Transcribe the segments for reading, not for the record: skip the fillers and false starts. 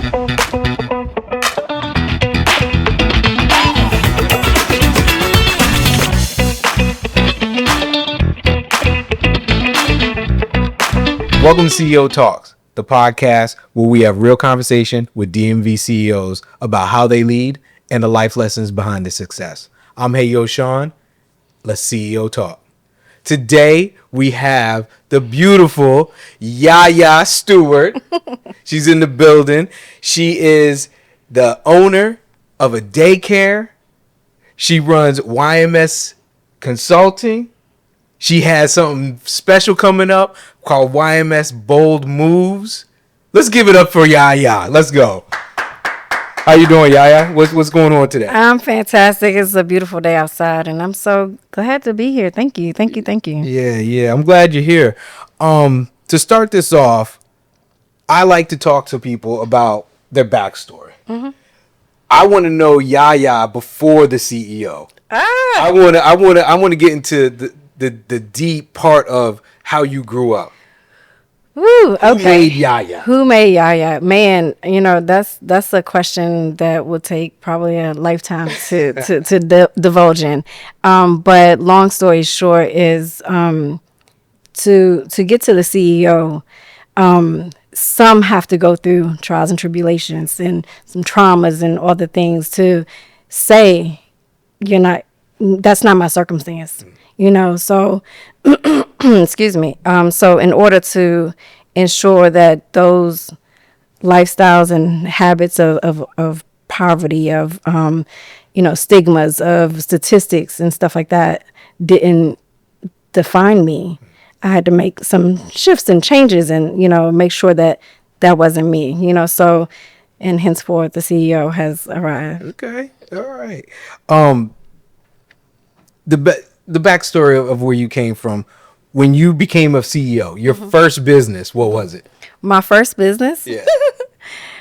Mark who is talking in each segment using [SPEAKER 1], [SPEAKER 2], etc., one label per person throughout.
[SPEAKER 1] Welcome to CEO Talks, the podcast where we have real conversation with DMV CEOs about how they lead and the life lessons behind their success. I'm Hey Yo Sean. Let's CEO Talk. Today we have the beautiful Yahaira Stewart. She's in the building. She is the owner of a daycare. She runs YMS Consulting. She has something special coming up called YMS B.O.L.D Moves. Let's give it up for Yahaira. Let's go. How you doing, Yahaira? What's going on today?
[SPEAKER 2] I'm fantastic. It's a beautiful day outside, and I'm so glad to be here. Thank you.
[SPEAKER 1] Yeah. I'm glad you're here. To start this off, I like to talk to people about their backstory. Mm-hmm. I want to know Yahaira before the CEO. I want to get into the deep part of how you grew up.
[SPEAKER 2] Woo, okay.
[SPEAKER 1] Who made Yahaira?
[SPEAKER 2] Who made Yahaira? Man, that's a question that will take probably a lifetime to divulge in. But long story short is to get to the CEO, some have to go through trials and tribulations and some traumas and all the things to say that's not my circumstance. So excuse me. So in order to ensure that those lifestyles and habits of poverty, of stigmas, of statistics and stuff like that didn't define me, I had to make some shifts and changes and make sure that wasn't me. So and henceforth the CEO has arrived.
[SPEAKER 1] Okay, all right. The backstory of where you came from, when you became a CEO, your first business, what was it?
[SPEAKER 2] My first business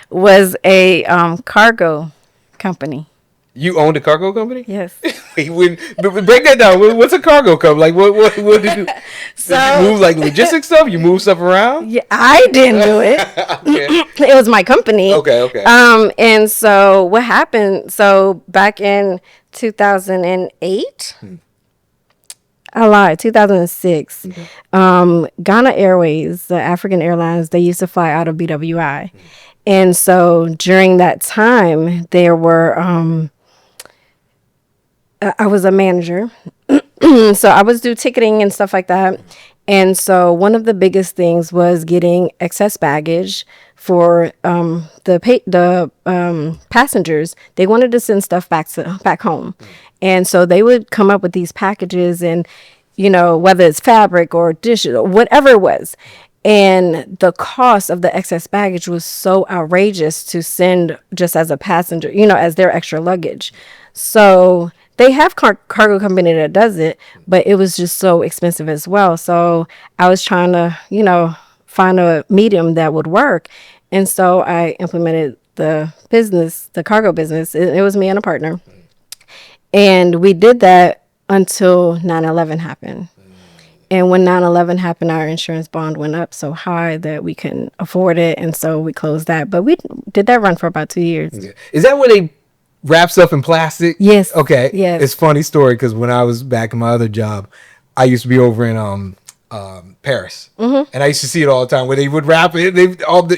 [SPEAKER 2] was a cargo company.
[SPEAKER 1] You owned a cargo company?
[SPEAKER 2] Yes.
[SPEAKER 1] Break that down. What's a cargo company? Like, what did you?
[SPEAKER 2] So,
[SPEAKER 1] did you move like logistics stuff? You move stuff around?
[SPEAKER 2] Yeah, I didn't do it.
[SPEAKER 1] Okay.
[SPEAKER 2] It was my company.
[SPEAKER 1] Okay.
[SPEAKER 2] And so what happened? So back in 2008. I lied. 2006. Ghana Airways, the African Airlines, they used to fly out of BWI. And so during that time, there were, I was a manager. So I was do ticketing and stuff like that. And so one of the biggest things was getting excess baggage for the passengers. They wanted to send stuff back home. And so they would come up with these packages and, whether it's fabric or dishes or whatever it was. And the cost of the excess baggage was so outrageous to send just as a passenger, as their extra luggage. So they have cargo company that does it, but it was just so expensive as well. So I was trying to, find a medium that would work. And so I implemented the cargo business. It was me and a partner. And we did that until 9/11 happened. And when 9/11 happened, our insurance bond went up so high that we couldn't afford it. And so we closed that. But we did that run for about 2 years.
[SPEAKER 1] Is that where they wrap stuff in plastic?
[SPEAKER 2] Yes.
[SPEAKER 1] Okay.
[SPEAKER 2] Yes.
[SPEAKER 1] It's a funny story because when I was back in my other job, I used to be over in Paris. Mm-hmm. And I used to see it all the time where they would wrap it.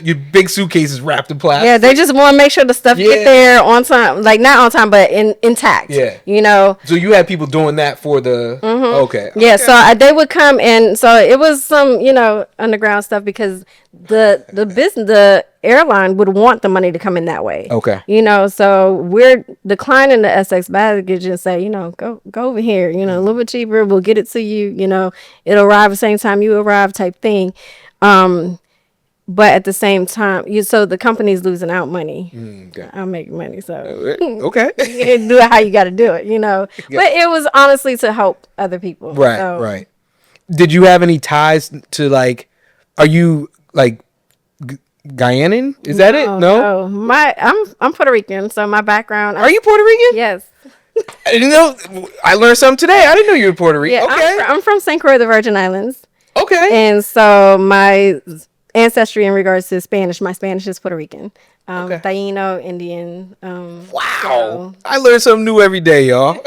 [SPEAKER 1] Your big suitcases wrapped in plastic.
[SPEAKER 2] Yeah, they just want to make sure the stuff get there on time. Like not on time, but intact.
[SPEAKER 1] Yeah. So you had people doing that for the... Mm-hmm. Okay.
[SPEAKER 2] Yeah, so they would come and so it was some, underground stuff because the airline would want the money to come in that way.
[SPEAKER 1] Okay.
[SPEAKER 2] So we're declining the SX baggage and say, go over here, a little bit cheaper. We'll get it to you, it'll arrive the same time you arrive type thing. But at the same time, so the company's losing out money. Okay. I'm making money, so
[SPEAKER 1] okay.
[SPEAKER 2] You do it how you got to do it, Yeah. But it was honestly to help other people.
[SPEAKER 1] Right,
[SPEAKER 2] so.
[SPEAKER 1] right. Did you have any ties to are you Guyanan? Is that it? No.
[SPEAKER 2] I'm Puerto Rican, so my background.
[SPEAKER 1] Are you Puerto Rican?
[SPEAKER 2] Yes.
[SPEAKER 1] I didn't know. I learned something today. I didn't know you were Puerto Rican.
[SPEAKER 2] Yeah,
[SPEAKER 1] okay.
[SPEAKER 2] I'm from St. Croix, the Virgin Islands.
[SPEAKER 1] Okay.
[SPEAKER 2] And so ancestry in regards to Spanish. My Spanish is Puerto Rican,
[SPEAKER 1] Okay.
[SPEAKER 2] Taino, Indian.
[SPEAKER 1] Wow. I learn something new every day, y'all.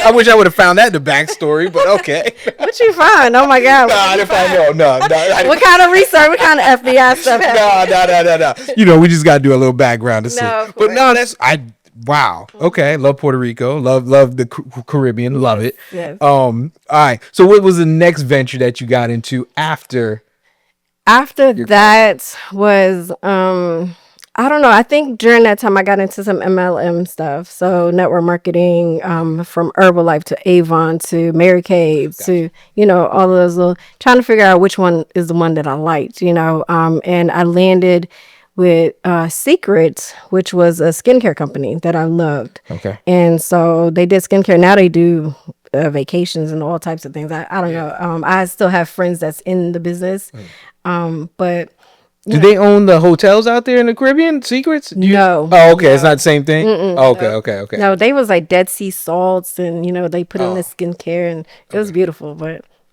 [SPEAKER 1] I wish I would have found that in the backstory, but okay.
[SPEAKER 2] What you find? Oh my God.
[SPEAKER 1] Nah, I didn't find no.
[SPEAKER 2] What kind of research? What kind of FBI stuff?
[SPEAKER 1] No. You know, we just got to do a little background to see.
[SPEAKER 2] No, of
[SPEAKER 1] But no,
[SPEAKER 2] course.
[SPEAKER 1] wow. Okay. Love Puerto Rico. Love the Caribbean. Love it.
[SPEAKER 2] Yes.
[SPEAKER 1] All right. So what was the next venture that you got into after?
[SPEAKER 2] After that was I don't know. I think during that time I got into some MLM stuff. So network marketing, from Herbalife to Avon to Mary Kay to, all of those little, trying to figure out which one is the one that I liked, and I landed with Secrets, which was a skincare company that I loved.
[SPEAKER 1] Okay.
[SPEAKER 2] And so they did skincare. Now they do vacations and all types of things. I don't know. I still have friends that's in the business. But
[SPEAKER 1] do they own the hotels out there in the Caribbean? Secrets?
[SPEAKER 2] No.
[SPEAKER 1] Oh, okay. No. It's not the same thing. Oh, okay.
[SPEAKER 2] No, they was like Dead Sea salts, and they put in the skincare, and it was beautiful.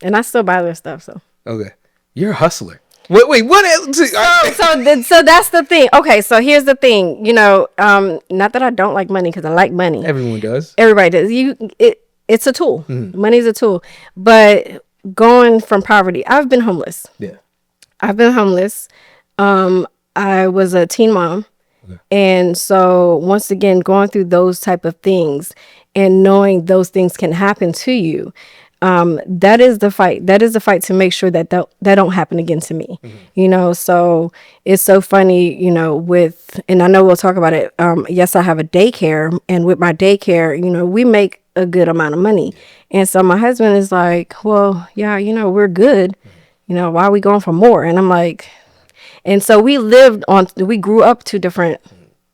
[SPEAKER 2] And I still buy their stuff. So
[SPEAKER 1] okay, you're a hustler. Wait, what else?
[SPEAKER 2] So that's the thing. Okay, so here's the thing. Not that I don't like money, because I like money.
[SPEAKER 1] Everyone does.
[SPEAKER 2] Everybody does. It's a tool. Money's a tool. But going from poverty, I've been homeless.
[SPEAKER 1] Yeah.
[SPEAKER 2] I've been homeless. I was a teen mom. Okay. And so once again, going through those type of things and knowing those things can happen to you, that is the fight. That is the fight to make sure that don't happen again to me. So it's so funny, and I know we'll talk about it. Yes, I have a daycare, and with my daycare, we make a good amount of money. And so my husband is like, well, yeah, we're good. Why are we going for more? And I'm like, and so we grew up two different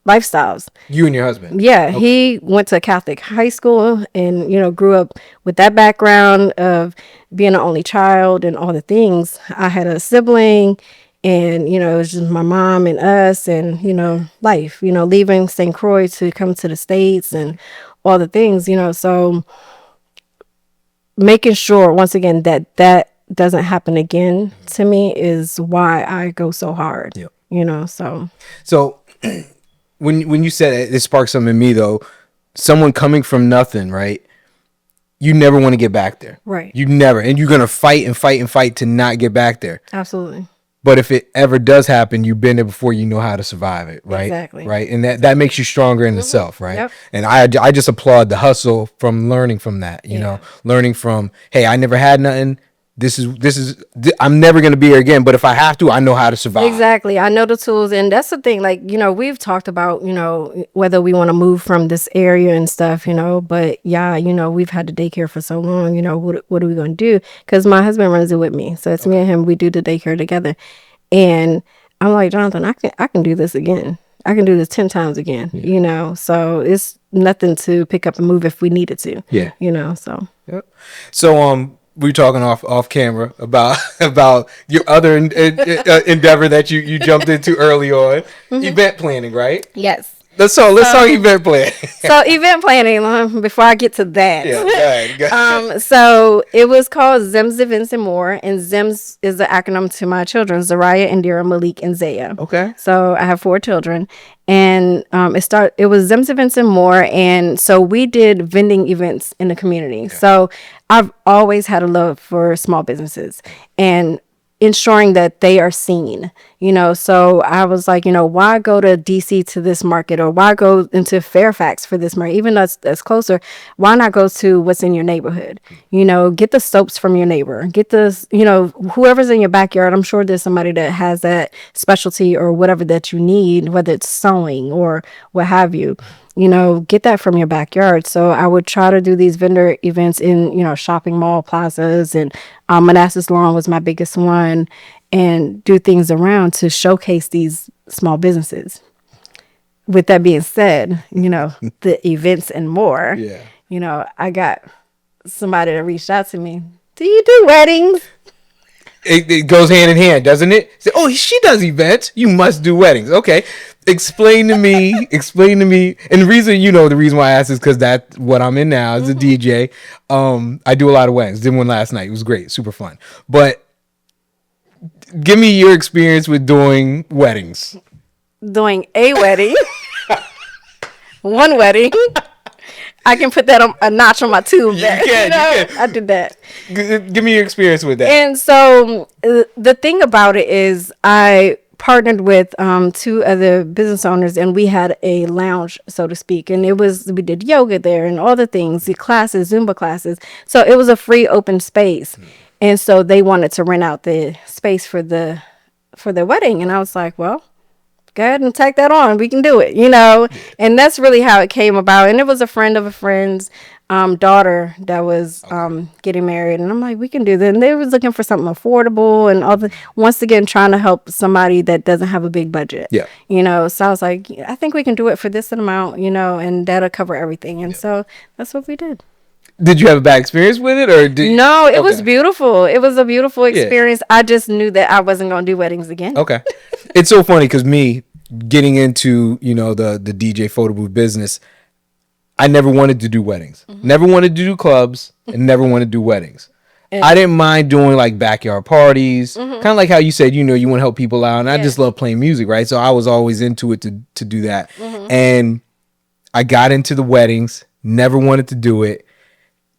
[SPEAKER 2] lifestyles.
[SPEAKER 1] You and your husband?
[SPEAKER 2] Yeah. Okay. He went to Catholic high school and, grew up with that background of being an only child and all the things. I had a sibling, and, it was just my mom and us and, life, leaving St. Croix to come to the States and all the things, so making sure once again that doesn't happen again to me is why I go so hard. Yep. So
[SPEAKER 1] when you said it sparked something in me, though, someone coming from nothing, right? You never want to get back there.
[SPEAKER 2] Right.
[SPEAKER 1] You never. And you're going to fight and fight and fight to not get back there.
[SPEAKER 2] Absolutely.
[SPEAKER 1] But if it ever does happen, you've been there before, you know how to survive it, right?
[SPEAKER 2] Exactly.
[SPEAKER 1] Right. And that makes you stronger in itself, right?
[SPEAKER 2] Yep.
[SPEAKER 1] And I just applaud the hustle from learning from that, learning from, hey, I never had nothing. I'm never going to be here again, but if I have to, I know how to survive.
[SPEAKER 2] Exactly. I know the tools. And that's the thing, like, we've talked about, whether we want to move from this area and stuff, but yeah, we've had the daycare for so long, what are we going to do? Because my husband runs it with me. So it's me and him, we do the daycare together. And I'm like, Jonathan, I can do this again. I can do this 10 times again, so it's nothing to pick up and move if we needed to.
[SPEAKER 1] Yeah.
[SPEAKER 2] So.
[SPEAKER 1] Yep. So, we were talking off camera about your other endeavor that you jumped into early on, event planning, right?
[SPEAKER 2] Yes.
[SPEAKER 1] Let's talk event planning.
[SPEAKER 2] So event planning, before I get to that.
[SPEAKER 1] Yeah, go ahead.
[SPEAKER 2] So it was called ZIMS Events and More, and ZIMS is the acronym to my children, Zaraya, Indira, Malik, and Zaya.
[SPEAKER 1] Okay.
[SPEAKER 2] So I have 4 children, and it was ZIMS Events and More, and so we did vending events in the community. Okay. So I've always had a love for small businesses and ensuring that they are seen, so I was like, why go to DC to this market, or why go into Fairfax for this market, even though that's closer? Why not go to what's in your neighborhood? Get the soaps from your neighbor, get this, whoever's in your backyard. I'm sure there's somebody that has that specialty or whatever that you need, whether it's sewing or what have you. Get that from your backyard. So I would try to do these vendor events in, shopping mall plazas, and Manassas Lawn was my biggest one, and do things around to showcase these small businesses. With that being said, the events and more, I got somebody that reached out to me. Do you do weddings?
[SPEAKER 1] It goes hand in hand, doesn't it? Say, oh, she does events. You must do weddings. Okay. Explain to me. And the reason why I asked is because that's what I'm in now as a DJ. I do a lot of weddings. Did one last night. It was great. Super fun. But Give me your experience with doing weddings.
[SPEAKER 2] Doing a wedding, one wedding. I can put that on a notch on my tube.
[SPEAKER 1] You can.
[SPEAKER 2] I did that.
[SPEAKER 1] Give me your experience with that.
[SPEAKER 2] And so the thing about it is I partnered with two other business owners, and we had a lounge, so to speak. And we did yoga there and all the things, the classes, Zumba classes. So it was a free open space. And so they wanted to rent out the space for their wedding. And I was like, well, go ahead and tack that on. We can do it, And that's really how it came about. And it was a friend of a friend's daughter that was getting married. And I'm like, we can do that. And they was looking for something affordable and once again, trying to help somebody that doesn't have a big budget.
[SPEAKER 1] Yeah.
[SPEAKER 2] So I was like, I think we can do it for this amount, and that'll cover everything. And so that's what we did.
[SPEAKER 1] Did you have a bad experience with it, or
[SPEAKER 2] No, it was beautiful. It was a beautiful experience. I just knew that I wasn't going to do weddings again.
[SPEAKER 1] Okay. It's so funny because me getting into, the DJ photo booth business, I never wanted to do weddings. Never wanted to do clubs and never wanted to do weddings. I didn't mind doing like backyard parties, kind of like how you said, you want to help people out. And I just love playing music, right? So I was always into it to do that. And I got into the weddings, never wanted to do it.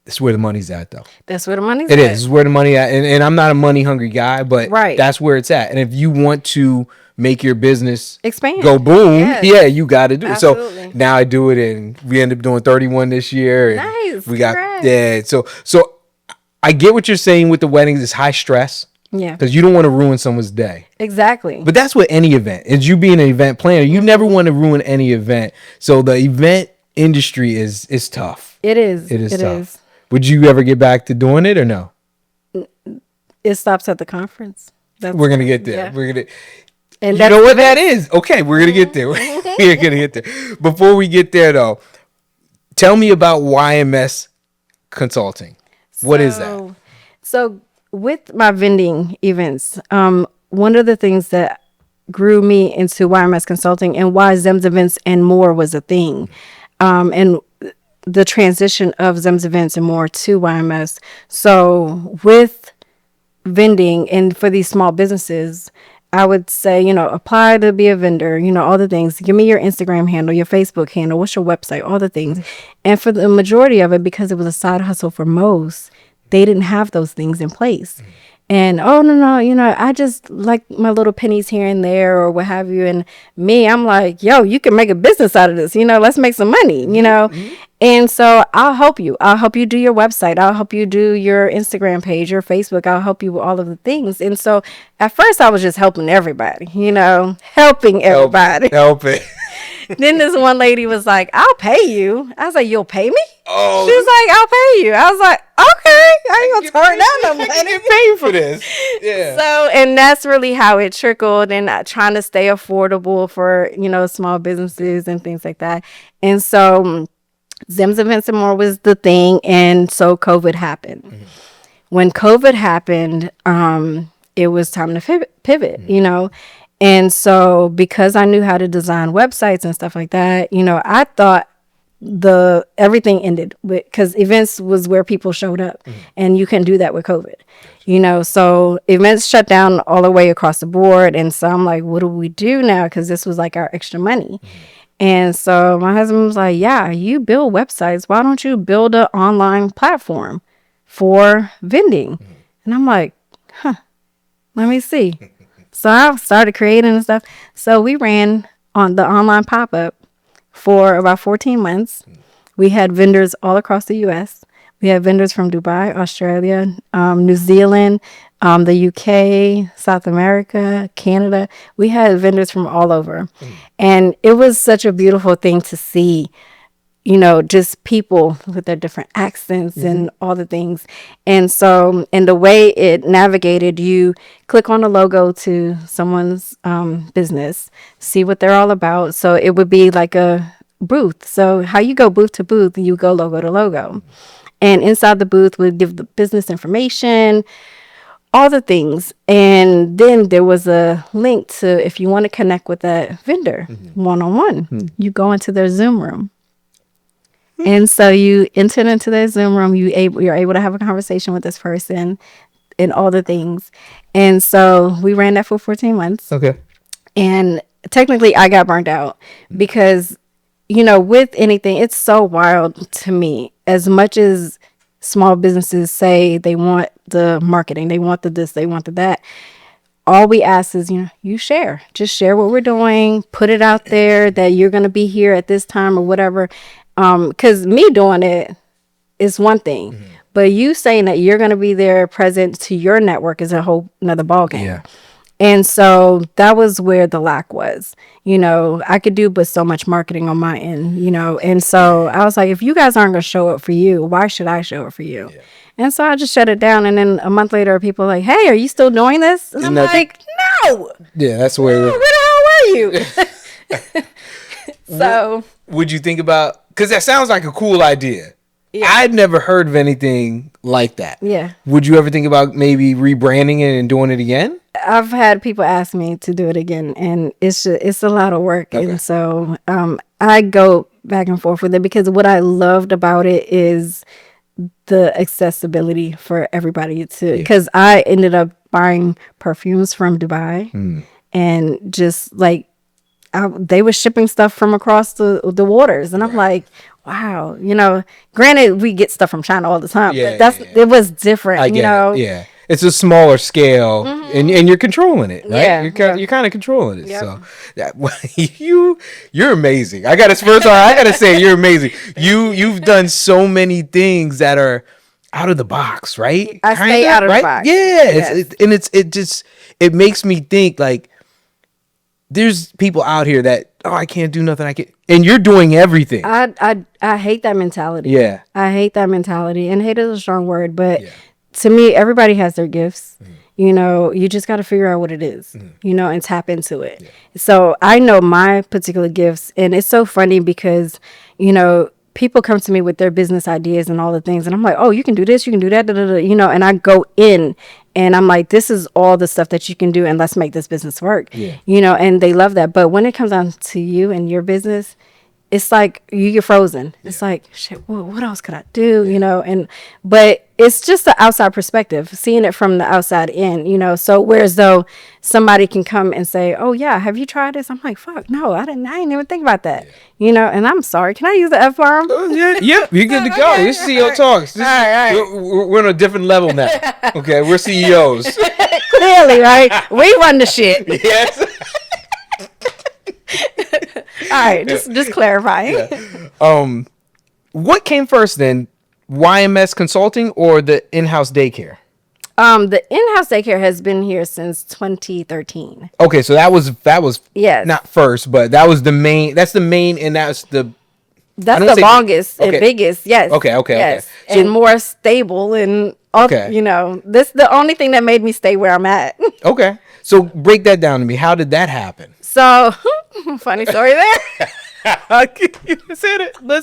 [SPEAKER 1] That's where the money's at, though.
[SPEAKER 2] That's where the money's at.
[SPEAKER 1] It is. It's where the money at. And I'm not a money hungry guy, but that's where it's at. And if you want to make your business
[SPEAKER 2] expand,
[SPEAKER 1] go boom, you got to do it. So now I do it, and we end up doing 31 this year.
[SPEAKER 2] Nice.
[SPEAKER 1] We got So I get what you're saying with the weddings. It's high stress.
[SPEAKER 2] Yeah.
[SPEAKER 1] Because you don't want to ruin someone's day.
[SPEAKER 2] Exactly.
[SPEAKER 1] But that's with any event. As you being an event planner, you never want to ruin any event. So the event industry is tough.
[SPEAKER 2] It is.
[SPEAKER 1] It is tough. Would you ever get back to doing it or no?
[SPEAKER 2] It stops at the conference.
[SPEAKER 1] We're gonna get there. Yeah. We're gonna.
[SPEAKER 2] And
[SPEAKER 1] you know what that is? Okay, we're gonna get there. We're gonna get there. Before we get there, though, tell me about YMS Consulting. What is that?
[SPEAKER 2] So with my vending events, one of the things that grew me into YMS Consulting and why Zems Events and More was a thing, and the transition of Zems Events and More to YMS. So with vending and for these small businesses, I would say, apply to be a vendor, all the things. Give me your Instagram handle, your Facebook handle, what's your website, all the things. And for the majority of it, because it was a side hustle for most, they didn't have those things in place. And, no, I just like my little pennies here and there or what have you. And me, I'm like, yo, you can make a business out of this. Let's make some money, And so I'll help you. I'll help you do your website. I'll help you do your Instagram page, your Facebook. I'll help you with all of the things. And so at first I was just helping everybody, helping everybody.
[SPEAKER 1] Helping.
[SPEAKER 2] Then this one lady was like, I'll pay you. I was like, you'll pay me?
[SPEAKER 1] Oh.
[SPEAKER 2] She was like, I'll pay you. I was like, okay, I ain't gonna turn down no money.
[SPEAKER 1] I get paid for this. Yeah.
[SPEAKER 2] So, and that's really how it trickled, and trying to stay affordable for, small businesses and things like that. And so Zems Events and More was the thing. And so COVID happened. Mm-hmm. When COVID happened, it was time to pivot, And so because I knew how to design websites and stuff like that, I thought everything ended because events was where people showed up, and you can do that with COVID, so events shut down all the way across the board. And so I'm like, what do we do now? Because this was like our extra money. And so my husband was like, yeah, you build websites. Why don't you build an online platform for vending? And I'm like, let me see. So I started creating and stuff. So we ran on the online pop-up for about 14 months. We had vendors all across the U.S. We had vendors from Dubai, Australia, New Zealand, the UK, South America, Canada. We had vendors from all over. And it was such a beautiful thing to see, just people with their different accents and all the things. And so, and the way it navigated, you click on the logo to someone's business, see what they're all about. So it would be like a booth. So how you go booth to booth, you go logo to logo. And inside the booth would give the business information, all the things. And then there was a link to, if you want to connect with that vendor one-on-one, you go into their Zoom room. And so you enter into their Zoom room, you're able to have a conversation with this person. and all the things. And so we ran that for 14 months.
[SPEAKER 1] Okay.
[SPEAKER 2] And technically, I got burnt out because, with anything, it's so wild to me. As much as small businesses say they want the marketing, they want the this, they want the that, all we ask is, you share. Just share what we're doing, put it out there that you're going to be here at this time or whatever. Because me doing it is one thing. But you saying that you're going to be there present to your network is a whole another ballgame.
[SPEAKER 1] Yeah.
[SPEAKER 2] And so that was where the lack was. I could do but so much marketing on my end, And so I was like, if you guys aren't going to show up for you, why should I show up for you? Yeah. And so I just shut it down. And then a month later, people are like, hey, are you still doing this? And I'm like, no.
[SPEAKER 1] Yeah, that's where.
[SPEAKER 2] Where the hell were you? So.
[SPEAKER 1] Would you think about, because that sounds like a cool idea. Yeah. I'd never heard of anything like that.
[SPEAKER 2] Yeah.
[SPEAKER 1] Would you ever think about maybe rebranding it and doing it again?
[SPEAKER 2] I've had people ask me to do it again, and it's a lot of work. Okay. And so I go back and forth with it because what I loved about it is the accessibility for everybody to, because I ended up buying perfumes from Dubai and just like they were shipping stuff from across the waters. And I'm like, wow, granted we get stuff from China all the time, but it was different,
[SPEAKER 1] I get it. Yeah. It's a smaller scale and you're controlling it, right? You're kind of controlling it. Yep. So you're amazing. I gotta say you're amazing. You've done so many things that are out of the box, right?
[SPEAKER 2] I stay out of the box.
[SPEAKER 1] Yeah. Yes. It makes me think like there's people out here that, I can't do nothing. And you're doing everything.
[SPEAKER 2] I hate that mentality.
[SPEAKER 1] Yeah.
[SPEAKER 2] I hate that mentality, and hate is a strong word, but to me, everybody has their gifts. You just got to figure out what it is, and tap into it. Yeah. So I know my particular gifts, and it's so funny because, people come to me with their business ideas and all the things, and I'm like, oh, you can do this, you can do that, and I go in and I'm like, this is all the stuff that you can do, and let's make this business work, and they love that. But when it comes down to you and your business, it's like you get frozen. It's like, shit, what else could I do? But it's just the outside perspective, seeing it from the outside in, so whereas though somebody can come and say, oh yeah, have you tried this? I'm like, fuck, no, I didn't even think about that, and I'm sorry. Can I use the F-bomb?
[SPEAKER 1] Yeah, you're good to go. This CEO Talks. All right. We're on a different level now. Okay, we're CEOs.
[SPEAKER 2] Clearly, right? We run the shit.
[SPEAKER 1] Yes.
[SPEAKER 2] All right, just clarifying.
[SPEAKER 1] Yeah. What came first then, YMS Consulting or the in-house daycare?
[SPEAKER 2] The in-house daycare has been here since 2013.
[SPEAKER 1] Okay, so that was
[SPEAKER 2] yes.
[SPEAKER 1] Not first, but that was the main. That's the main, and that's the
[SPEAKER 2] longest and biggest. Yes.
[SPEAKER 1] Okay.
[SPEAKER 2] Yes,
[SPEAKER 1] okay. So,
[SPEAKER 2] and more stable and this the only thing that made me stay where I'm at.
[SPEAKER 1] Okay, so break that down to me. How did that happen?
[SPEAKER 2] So, funny story there.
[SPEAKER 1] Let's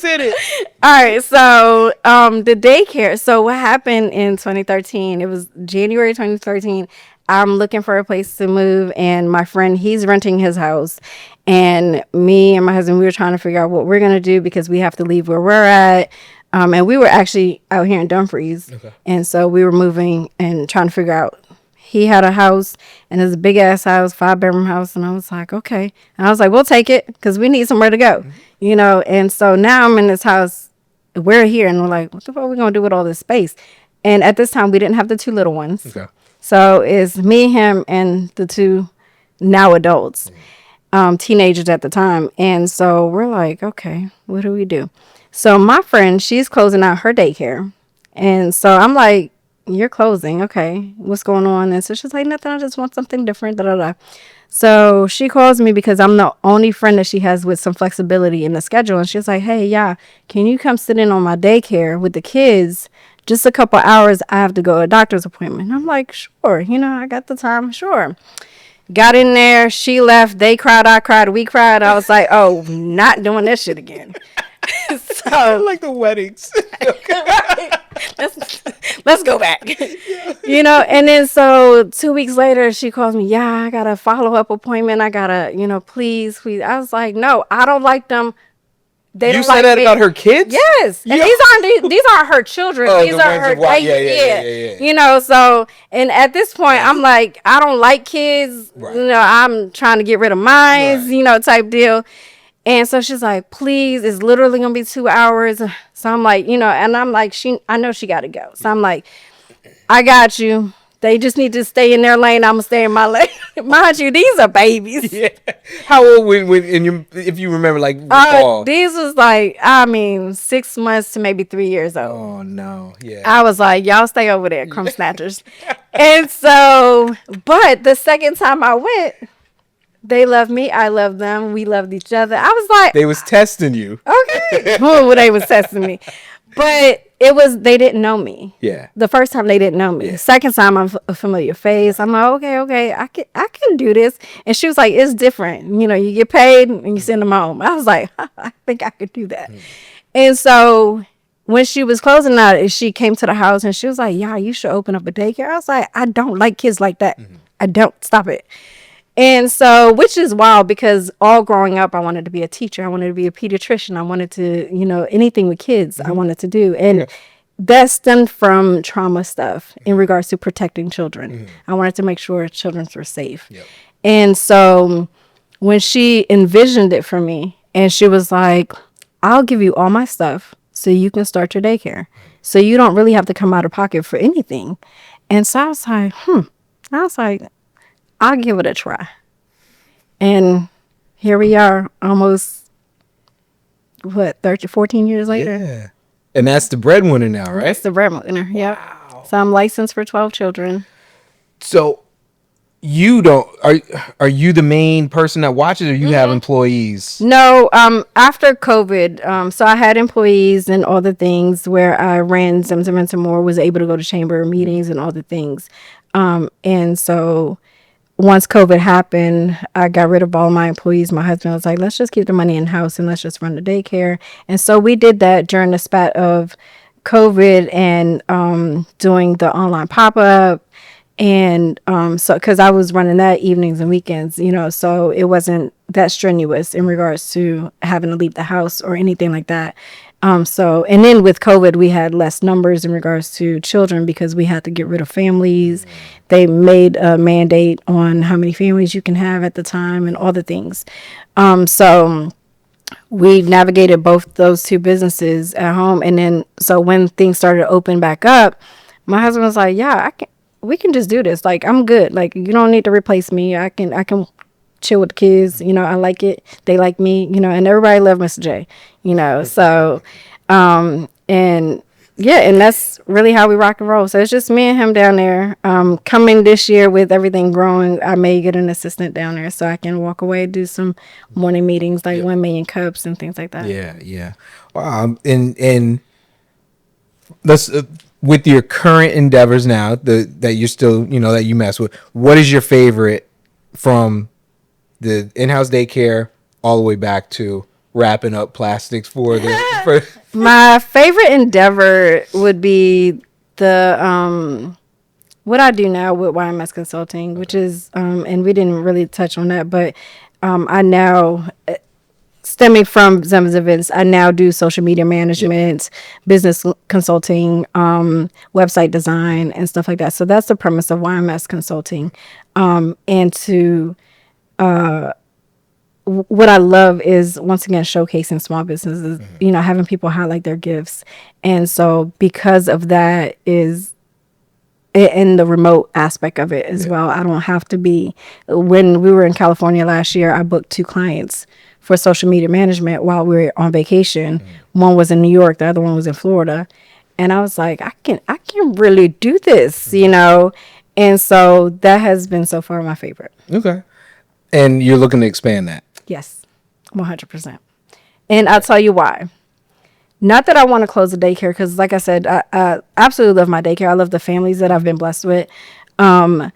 [SPEAKER 1] hit it.
[SPEAKER 2] All right. So, the daycare. So what happened in 2013, it was January 2013. I'm looking for a place to move, and my friend, he's renting his house, and me and my husband, we were trying to figure out what we're going to do because we have to leave where we're at. And we were actually out here in Dumfries. Okay. And so we were moving and trying to figure out. He had a house, and it's a big ass house, 5-bedroom house. And I was like, okay. And I was like, we'll take it because we need somewhere to go, And so now I'm in this house. We're here, and we're like, what the fuck are we going to do with all this space? And at this time, we didn't have the 2 little ones. Okay. So it's me, him, and the 2 now adults, teenagers at the time. And so we're like, okay, what do we do? So my friend, she's closing out her daycare. And so I'm like, you're closing. Okay. What's going on? And so she's like, nothing. I just want something different. Da, da, da. So she calls me because I'm the only friend that she has with some flexibility in the schedule. And she's like, hey, yeah, can you come sit in on my daycare with the kids? Just a couple hours. I have to go to a doctor's appointment. I'm like, sure. I got the time. Sure. Got in there. She left. They cried. I cried. We cried. I was like, oh, not doing this shit again. So
[SPEAKER 1] like the weddings.
[SPEAKER 2] Right. Let's go back. And then so 2 weeks later she calls me, yeah, I got a follow-up appointment. I gotta, please. I was like, no, I don't like them They
[SPEAKER 1] You
[SPEAKER 2] don't
[SPEAKER 1] said
[SPEAKER 2] like
[SPEAKER 1] that
[SPEAKER 2] me.
[SPEAKER 1] about her kids?
[SPEAKER 2] Yes, and
[SPEAKER 1] Yeah.
[SPEAKER 2] these aren't her children.
[SPEAKER 1] Oh,
[SPEAKER 2] These
[SPEAKER 1] the
[SPEAKER 2] are
[SPEAKER 1] ones
[SPEAKER 2] her.
[SPEAKER 1] of yeah.
[SPEAKER 2] You know, so and at this point, I'm like, I don't like kids.
[SPEAKER 1] Right.
[SPEAKER 2] You know, I'm trying to get rid of mine.
[SPEAKER 1] Right.
[SPEAKER 2] You know, type deal. And so she's like, please, it's literally gonna be 2 hours. So I'm like, you know, and I'm like, I know she got to go. So I'm like, I got you. They just need to stay in their lane. I'm gonna stay in my lane. Mind you, these are babies.
[SPEAKER 1] Yeah. How old when in your, if you remember, like, recall?
[SPEAKER 2] These was like, I mean, 6 months to maybe 3 years old.
[SPEAKER 1] Oh no. Yeah.
[SPEAKER 2] I was like, y'all stay over there, crumb snatchers. And so, but the second time I went, they loved me. I loved them. We loved each other. I was like,
[SPEAKER 1] They was testing you.
[SPEAKER 2] okay. Oh, they was testing me. But it was, they didn't know me.
[SPEAKER 1] Yeah.
[SPEAKER 2] The first time they didn't know me.
[SPEAKER 1] Yeah.
[SPEAKER 2] Second time I'm a familiar face. I'm like, okay, I can do this. And she was like, it's different. You know, you get paid and you send them home. I was like, I think I could do that. And so when she was closing out, she came to the house and she was like, yeah, you should open up a daycare. I was like, I don't like kids like that. I don't. Stop it. And so, which is wild because all growing up, I wanted to be a teacher. I wanted to be a pediatrician. I wanted to, you know, anything with kids I wanted to do. And that stemmed from trauma stuff in regards to protecting children. I wanted to make sure children were safe.
[SPEAKER 1] Yep.
[SPEAKER 2] And so when she envisioned it for me and she was like, I'll give you all my stuff so you can start your daycare. So you don't really have to come out of pocket for anything. And so I was like, I was like, I'll give it a try. And here we are almost, 14 years later?
[SPEAKER 1] Yeah. And that's the breadwinner now, right?
[SPEAKER 2] That's the breadwinner, yep.
[SPEAKER 1] Wow.
[SPEAKER 2] So I'm licensed for 12 children.
[SPEAKER 1] So you don't, are you the main person that watches, or you have employees?
[SPEAKER 2] No, after COVID, so I had employees and all the things where I ran Zim and some more, was able to go to chamber meetings and all the things. And so once COVID happened, I got rid of all my employees. My husband was like, let's just keep the money in house and let's just run the daycare. And so we did that during the spat of COVID and doing the online pop-up. And so because I was running that evenings and weekends, you know, so it wasn't that strenuous in regards to having to leave the house or anything like that. So, and then with COVID, we had less numbers in regards to children because we had to get rid of families. They made a mandate on how many families you can have at the time and all the things. So we navigated both those two businesses at home. And then, so when things started to open back up, my husband was like, yeah, we can just do this. Like, I'm good. Like, you don't need to replace me. I can chill with the kids. You know, I like it. They like me, you know, and everybody loved Mr. J, you know, so, and yeah, and that's really how we rock and roll. So it's just me and him down there. Coming this year with everything growing, I may get an assistant down there so I can walk away, do some morning meetings, like 1 million cups and things like that.
[SPEAKER 1] Yeah. Wow. And let's, with your current endeavors now, that you're still, you know, that you mess with, what is your favorite from the in-house daycare all the way back to wrapping up plastics for
[SPEAKER 2] My favorite endeavor would be the what I do now with YMS Consulting, which is and we didn't really touch on that, but I now, stemming from Zim's events, I now do social media management, business consulting, website design, and stuff like that. So that's the premise of YMS Consulting. And to what I love is, once again, showcasing small businesses, you know, having people highlight their gifts. And so because of that is in the remote aspect of it as well. I don't have to be, when we were in California last year, I booked 2 clients for social media management while we were on vacation. One was in New York, the other one was in Florida. And I was like, I can really do this, you know? And so that has been so far my favorite.
[SPEAKER 1] Okay. And you're looking to expand that?
[SPEAKER 2] Yes, 100%. And I'll tell you why. Not that I want to close the daycare, because like I said, I absolutely love my daycare. I love the families that I've been blessed with. And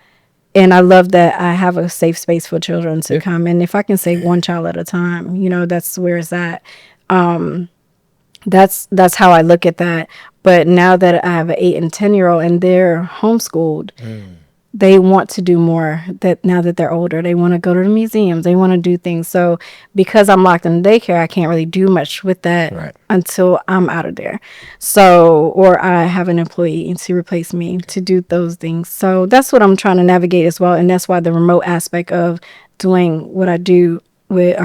[SPEAKER 2] I love that I have a safe space for children to come. And if I can save one child at a time, you know, that's where it's at. That's how I look at that. But now that I have an 8 and 10-year-old and they're homeschooled, they want to do more, that now that they're older, they want to go to the museums, they want to do things. So because I'm locked in daycare, I can't really do much with that
[SPEAKER 1] Right.
[SPEAKER 2] until I'm out of there. So, or I have an employee to replace me to do those things. So that's what I'm trying to navigate as well. And that's why the remote aspect of doing what I do with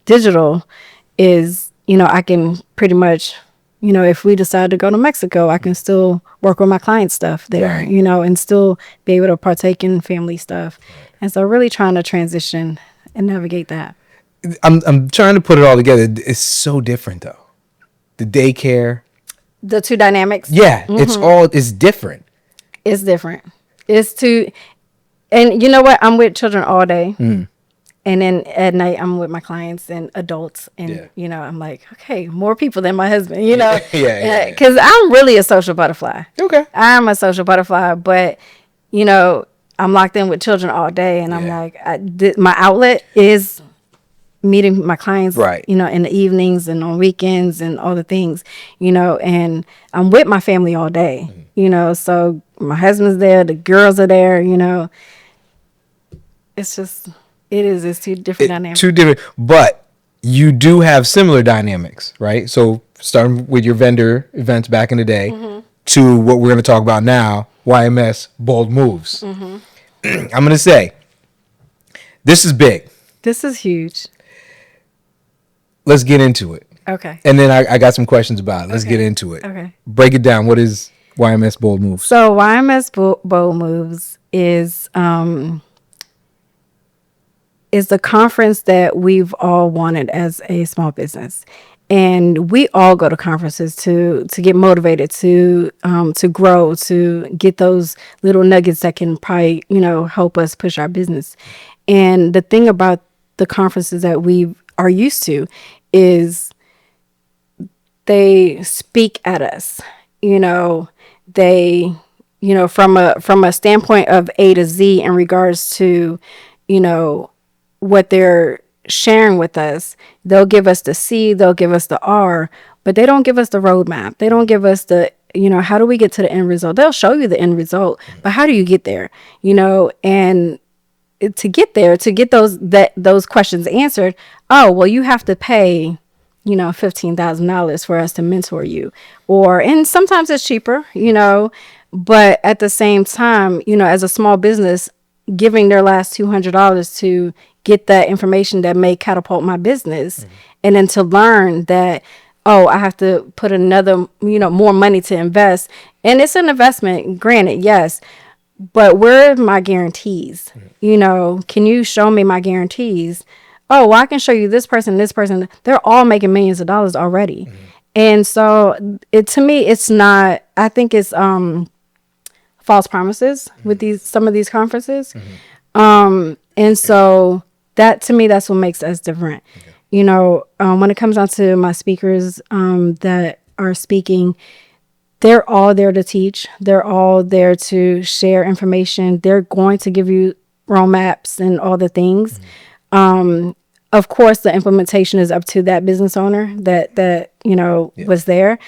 [SPEAKER 2] digital is, I can pretty much, if we decide to go to Mexico, I can still work with my client stuff there,
[SPEAKER 1] Right.
[SPEAKER 2] and still be able to partake in family stuff. And so really trying to transition and navigate that.
[SPEAKER 1] I'm trying to put it all together. It's so different though. The daycare.
[SPEAKER 2] The two dynamics.
[SPEAKER 1] Yeah, it's different.
[SPEAKER 2] It's different. It's too, and you know what? I'm with children all day. And then at night, I'm with my clients and adults. And, I'm like, okay, more people than my husband,
[SPEAKER 1] Yeah.
[SPEAKER 2] Because I'm really a social butterfly.
[SPEAKER 1] Okay.
[SPEAKER 2] I'm a social butterfly. But, I'm locked in with children all day. And I'm like, my outlet is meeting my clients,
[SPEAKER 1] Right.
[SPEAKER 2] in the evenings and on weekends and all the things, and I'm with my family all day, so my husband's there, the girls are there, it's just, it's two different dynamics.
[SPEAKER 1] Two different, but you do have similar dynamics, right? So starting with your vendor events back in the day to what we're going to talk about now, YMS Bold Moves. I'm going to say, this is big.
[SPEAKER 2] This is huge.
[SPEAKER 1] Let's get into it.
[SPEAKER 2] Okay.
[SPEAKER 1] And then I got some questions about it. Let's get into it.
[SPEAKER 2] Okay.
[SPEAKER 1] Break it down. What is YMS Bold Moves?
[SPEAKER 2] So YMS Bold Moves is the conference that we've all wanted as a small business. And we all go to conferences to get motivated, to grow, to get those little nuggets that can probably, help us push our business. And the thing about the conferences that we are used to is they speak at us, they, from a standpoint of A to Z in regards to, what they're sharing with us. They'll give us the C, they'll give us the R, but they don't give us the roadmap. They don't give us the, how do we get to the end result? They'll show you the end result, but how do you get there? And to get there, to get those questions answered, oh, well, you have to pay, $15,000 for us to mentor you. And sometimes it's cheaper, but at the same time, as a small business, giving their last $200 to get that information that may catapult my business, and then to learn that, oh, I have to put another, more money to invest. And it's an investment, granted, yes, but where are my guarantees? Can you show me my guarantees? Oh, well, I can show you this person. They're all making millions of dollars already. And so to me, it's not, I think it's false promises with some of these conferences. And so that, to me, that's what makes us different. When it comes down to my speakers that are speaking, they're all there to teach. They're all there to share information. They're going to give you roadmaps and all the things. Of course, the implementation is up to that business owner that was there.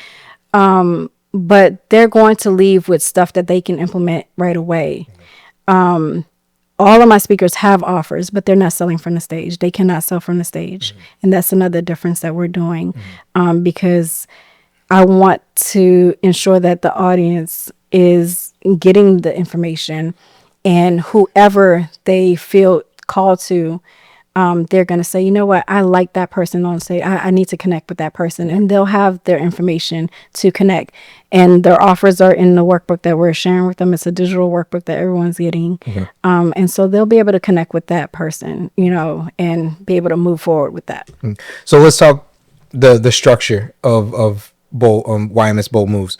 [SPEAKER 2] But they're going to leave with stuff that they can implement right away. All of my speakers have offers, but they're not selling from the stage. They cannot sell from the stage. And that's another difference that we're doing, because I want to ensure that the audience is getting the information, and whoever they feel called to, they're going to say, you know what, I like that person on stage. I need to connect with that person, and they'll have their information to connect. And their offers are in the workbook that we're sharing with them. It's a digital workbook that everyone's getting. And so they'll be able to connect with that person, and be able to move forward with that.
[SPEAKER 1] So let's talk the structure of YMS Bold Moves.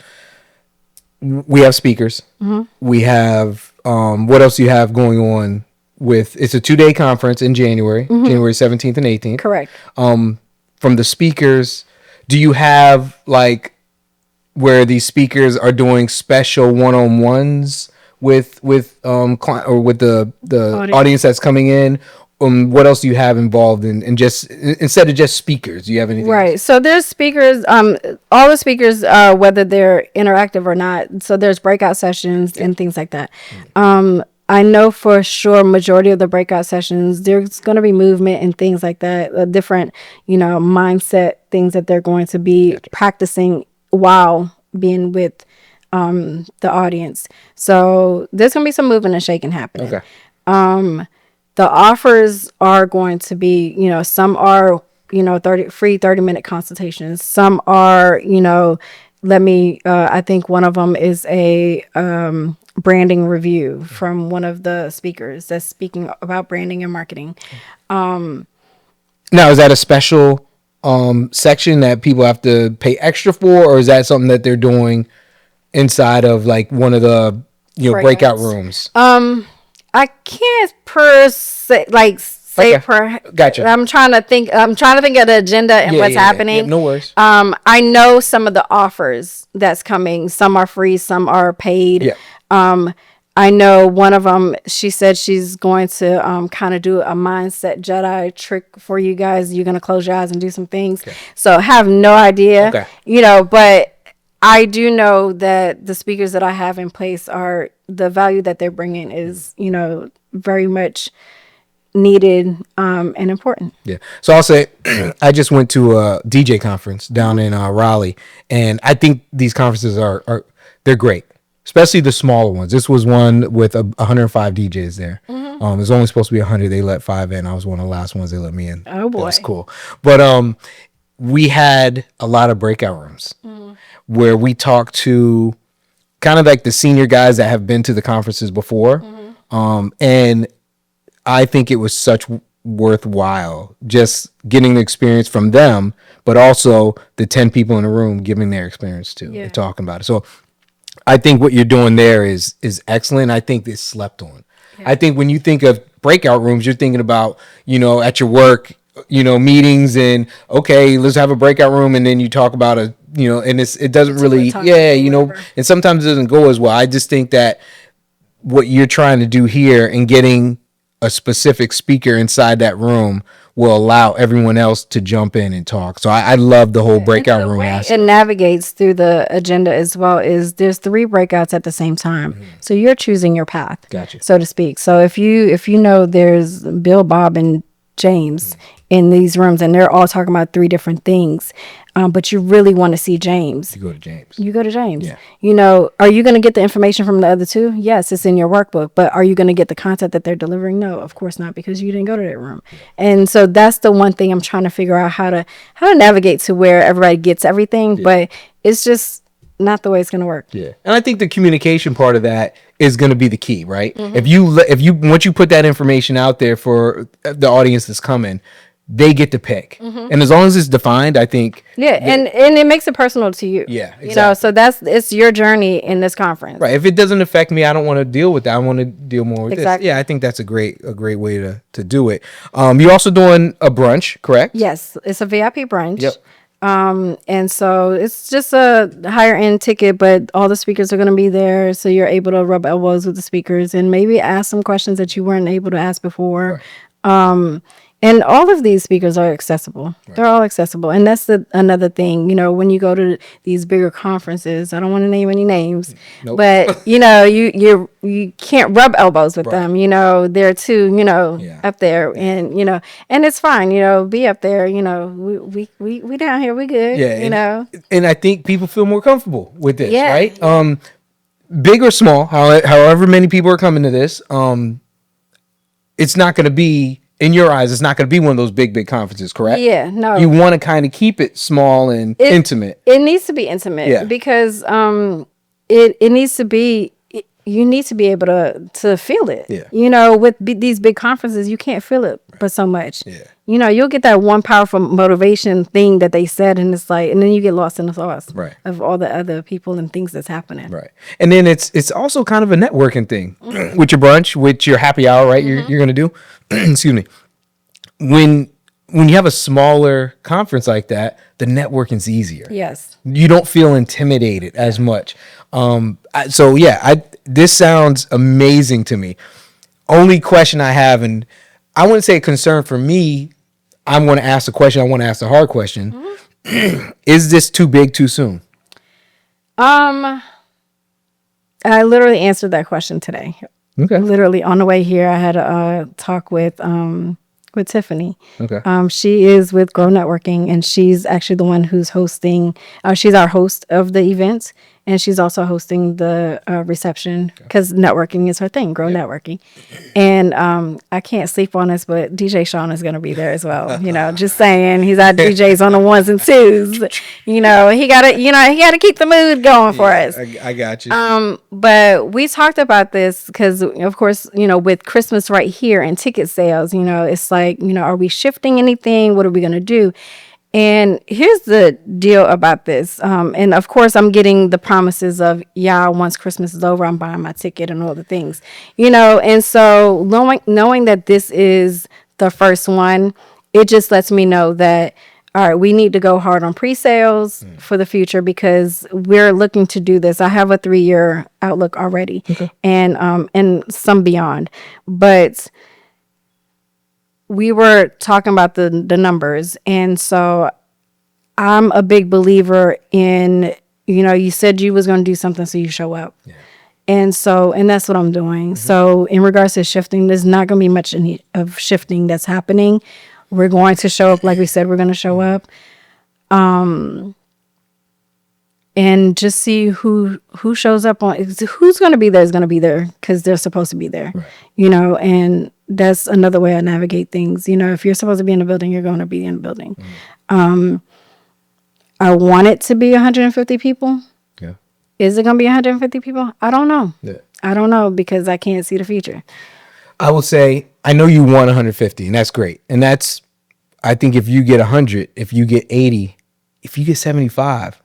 [SPEAKER 1] We have speakers. We have, what else do you have going on? It's a 2-day conference in January, January 17th and 18th.
[SPEAKER 2] Correct.
[SPEAKER 1] From the speakers, do you have where these speakers are doing special one-on-ones with client or with the audience that's coming in, what else do you have involved in just instead of just speakers? Do you have anything
[SPEAKER 2] Right.
[SPEAKER 1] else?
[SPEAKER 2] So there's speakers, all the speakers, whether they're interactive or not. So there's breakout sessions and things like that. I know for sure majority of the breakout sessions, there's going to be movement and things like that, different, mindset things that they're going to be practicing while being with the audience. So there's going to be some moving and shaking happening.
[SPEAKER 1] Okay.
[SPEAKER 2] The offers are going to be, some are, 30-minute consultations. Some are, I think one of them is a branding review from one of the speakers that's speaking about branding and marketing.
[SPEAKER 1] Now, is that a special section that people have to pay extra for, or is that something that they're doing inside of like one of the breakout rooms?
[SPEAKER 2] I can't per se say
[SPEAKER 1] Okay.
[SPEAKER 2] per.
[SPEAKER 1] Gotcha.
[SPEAKER 2] I'm trying to think of the agenda and what's happening.
[SPEAKER 1] Yeah, no worries.
[SPEAKER 2] I know some of the offers that's coming. Some are free, some are paid.
[SPEAKER 1] Yeah.
[SPEAKER 2] I know one of them, she said she's going to kind of do a mindset Jedi trick for you guys. You're going to close your eyes and do some things.
[SPEAKER 1] Okay.
[SPEAKER 2] So I have no idea,
[SPEAKER 1] Okay.
[SPEAKER 2] But I do know that the speakers that I have in place are the value that they're bringing is, very much needed and important.
[SPEAKER 1] Yeah. So I'll say I just went to a DJ conference down in Raleigh, and I think these conferences are they're great, especially the smaller ones. This was one with 105 DJs there. It was only supposed to be 100. They let 5 in. I was one of the last ones they let me in.
[SPEAKER 2] Oh boy.
[SPEAKER 1] That's cool. But we had a lot of breakout rooms where we talked to kind of like the senior guys that have been to the conferences before. And I think it was such worthwhile just getting the experience from them, but also the 10 people in the room giving their experience too and talking about it. So I think what you're doing there is excellent. I think it's slept on. I think when you think of breakout rooms, you're thinking about, at your work, meetings and okay, let's have a breakout room. And then you talk about and it doesn't really, and sometimes it doesn't go as well. I just think that what you're trying to do here and getting a specific speaker inside that room will allow everyone else to jump in and talk. So I love the whole breakout room aspect.
[SPEAKER 2] It navigates through the agenda as well. Is there's 3 breakouts at the same time, so you're choosing your path,
[SPEAKER 1] Gotcha.
[SPEAKER 2] so to speak. So if you know there's Bill, Bob, and James in these rooms, and they're all talking about 3 different things, but you really want to see James.
[SPEAKER 1] You go to James.
[SPEAKER 2] You go to James.
[SPEAKER 1] Yeah.
[SPEAKER 2] Are you going to get the information from the other 2? Yes, it's in your workbook. But are you going to get the content that they're delivering? No, of course not, because you didn't go to that room. And so that's the one thing I'm trying to figure out how to navigate to where everybody gets everything. Yeah. But it's just not the way it's going to work.
[SPEAKER 1] Yeah. And I think the communication part of that is going to be the key, right? If you once you put that information out there for the audience that's coming, they get to pick. And as long as it's defined, I think.
[SPEAKER 2] Yeah. And it makes it personal to you.
[SPEAKER 1] Yeah. Exactly.
[SPEAKER 2] So it's your journey in this conference.
[SPEAKER 1] Right. If it doesn't affect me, I don't want to deal with that. I want to deal more with
[SPEAKER 2] exactly.
[SPEAKER 1] this. Yeah. I think that's a great way to do it. You're also doing a brunch, correct?
[SPEAKER 2] Yes. It's a VIP brunch.
[SPEAKER 1] Yep.
[SPEAKER 2] And so it's just a higher end ticket, but all the speakers are going to be there. So you're able to rub elbows with the speakers and maybe ask some questions that you weren't able to ask before. Right. And all of these speakers are accessible. Right. They're all accessible. And that's another thing, when you go to these bigger conferences, I don't want to name any names, nope. But you can't rub elbows with them, they're too, up there and, and it's fine, be up there, we down here, we good,
[SPEAKER 1] And I think people feel more comfortable with this, right? Big or small, however many people are coming to this, it's not going to be, in your eyes, it's not going to be one of those big conferences, correct?
[SPEAKER 2] Yeah, no.
[SPEAKER 1] You want to kind of keep it small and intimate.
[SPEAKER 2] It needs to be intimate because it needs to be. You need to be able to feel it. Yeah. With these big conferences, you can't feel it but so much. Yeah. You'll get that one powerful motivation thing that they said, and it's like, and then you get lost in the sauce of all the other people and things that's happening.
[SPEAKER 1] Right. And then it's also kind of a networking thing with your brunch, with your happy hour, right? You're going to do. Excuse me. When you have a smaller conference like that, the networking's easier.
[SPEAKER 2] Yes.
[SPEAKER 1] You don't feel intimidated as much. This sounds amazing to me. Only question I have, and I wouldn't say a concern for me. I'm going to ask the question. I want to ask the hard question. Mm-hmm. Is this too big too soon?
[SPEAKER 2] I literally answered that question today.
[SPEAKER 1] Okay.
[SPEAKER 2] Literally on the way here, I had a talk with Tiffany.
[SPEAKER 1] Okay.
[SPEAKER 2] She is with Grow Networking, and she's actually the one who's hosting. She's our host of the event, and she's also hosting the reception because networking is her thing. Grow Networking, and I can't sleep on this, but DJ Sean is going to be there as well. Just saying, he's our DJs on the ones and twos. He gotta keep the mood going for us.
[SPEAKER 1] I got you.
[SPEAKER 2] But we talked about this because, of course, with Christmas right here and ticket sales, it's like, are we shifting anything? What are we going to do? And here's the deal about this. And of course, I'm getting the promises of, once Christmas is over, I'm buying my ticket and all the things, and so knowing that this is the first one, it just lets me know that, all right, we need to go hard on pre-sales for the future because we're looking to do this. I have a 3-year outlook already, and some beyond. But we were talking about the numbers, and so I'm a big believer in, you said you was going to do something, so you show up. Yeah. And that's what I'm doing. Mm-hmm. So in regards to shifting, there's not going to be much of shifting that's happening. We're going to show up like we said we're going to show up. And just see who shows up who's going to be there is going to be there because they're supposed to be there, right. And that's another way I navigate things. If you're supposed to be in the building, you're going to be in the building. Mm-hmm. I want it to be 150 people. Yeah. Is it going to be 150 people? I don't know. Yeah. I don't know because I can't see the future.
[SPEAKER 1] I will say, I know you want 150, and that's great. And I think if you get 100, if you get 80, if you get 75,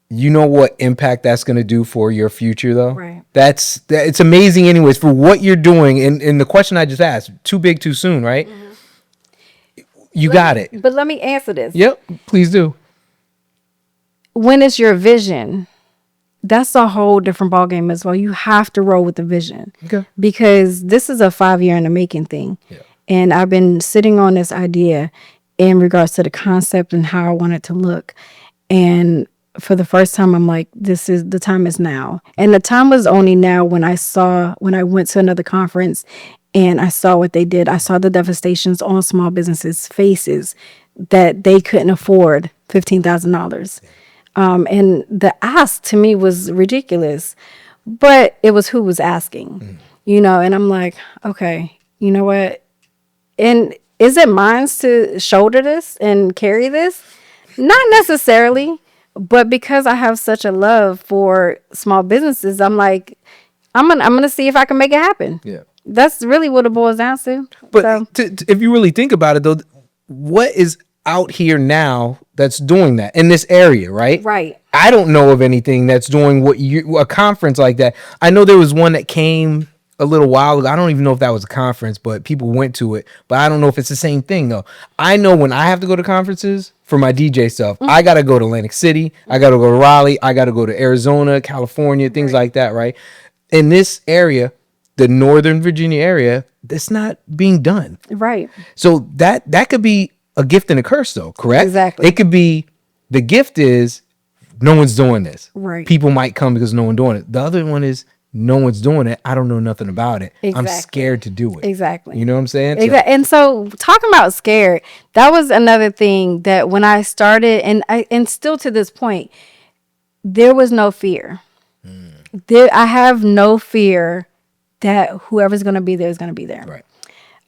[SPEAKER 1] you know what impact that's going to do for your future, though?
[SPEAKER 2] Right.
[SPEAKER 1] It's amazing anyways for what you're doing. And the question I just asked, too big, too soon, right? Mm-hmm. You got it.
[SPEAKER 2] But let me answer this.
[SPEAKER 1] Yep, please do.
[SPEAKER 2] When it's your vision, that's a whole different ballgame as well. You have to roll with the vision. Okay. Because this is a 5-year in the making thing. Yeah. And I've been sitting on this idea in regards to the concept and how I want it to look. And for the first time, I'm like, the time is now. And the time was only now when I went to another conference and I saw what they did. I saw the devastations on small businesses' faces that they couldn't afford $15,000. And the ask to me was ridiculous, but it was who was asking, and I'm like, okay, you know what? And is it mine to shoulder this and carry this? Not necessarily, but because I have such a love for small businesses, I'm like, I'm gonna see if I can make it happen. Yeah, that's really what it boils down to.
[SPEAKER 1] But if you really think about it, though, what is out here now that's doing that in this area, right?
[SPEAKER 2] Right.
[SPEAKER 1] I don't know of anything that's doing a conference like that. I know there was one that came a little while ago. I don't even know if that was a conference, but people went to it. But I don't know if it's the same thing, though. I know when I have to go to conferences for my DJ stuff, I got to go to Atlantic City. I got to go to Raleigh. I got to go to Arizona, California, things like that, right? In this area, the Northern Virginia area, that's not being done.
[SPEAKER 2] Right.
[SPEAKER 1] So that could be a gift and a curse, though, correct?
[SPEAKER 2] Exactly.
[SPEAKER 1] It could be, the gift is no one's doing this.
[SPEAKER 2] Right.
[SPEAKER 1] People might come because no one's doing it. The other one is no one's doing it. I don't know nothing about it. Exactly. I'm scared to do it.
[SPEAKER 2] Exactly.
[SPEAKER 1] You know what I'm saying?
[SPEAKER 2] Exactly. And so talking about scared, that was another thing that when I started, and still to this point, there was no fear. I have no fear that whoever's going to be there is going to be there.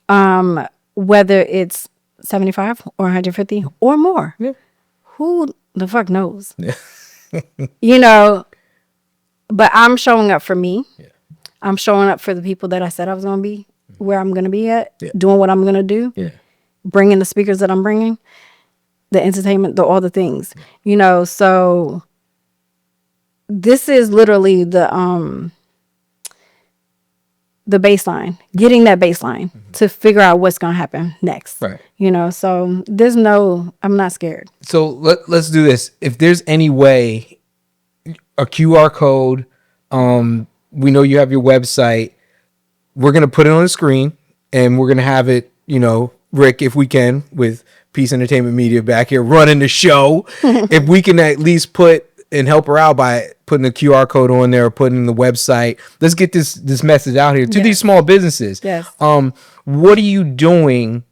[SPEAKER 2] Right. Whether it's 75 or 150 or more. Yeah. Who the fuck knows? Yeah. But I'm showing up for me. Yeah. I'm showing up for the people that I said I was going to be, where I'm going to be at, doing what I'm going to do, bringing the speakers that I'm bringing, the entertainment, all the things, so this is literally the baseline, getting that baseline to figure out what's going to happen next. Right. So I'm not scared.
[SPEAKER 1] So let's do this. If there's any way, a QR code, we know you have your website. We're going to put it on the screen and we're gonna have it, Rick, if we can, with Peace Entertainment Media back here running the show, if we can at least put and help her out by putting a QR code on there or putting the website. Let's get this message out here to these small businesses.
[SPEAKER 2] Yes.
[SPEAKER 1] What are you doing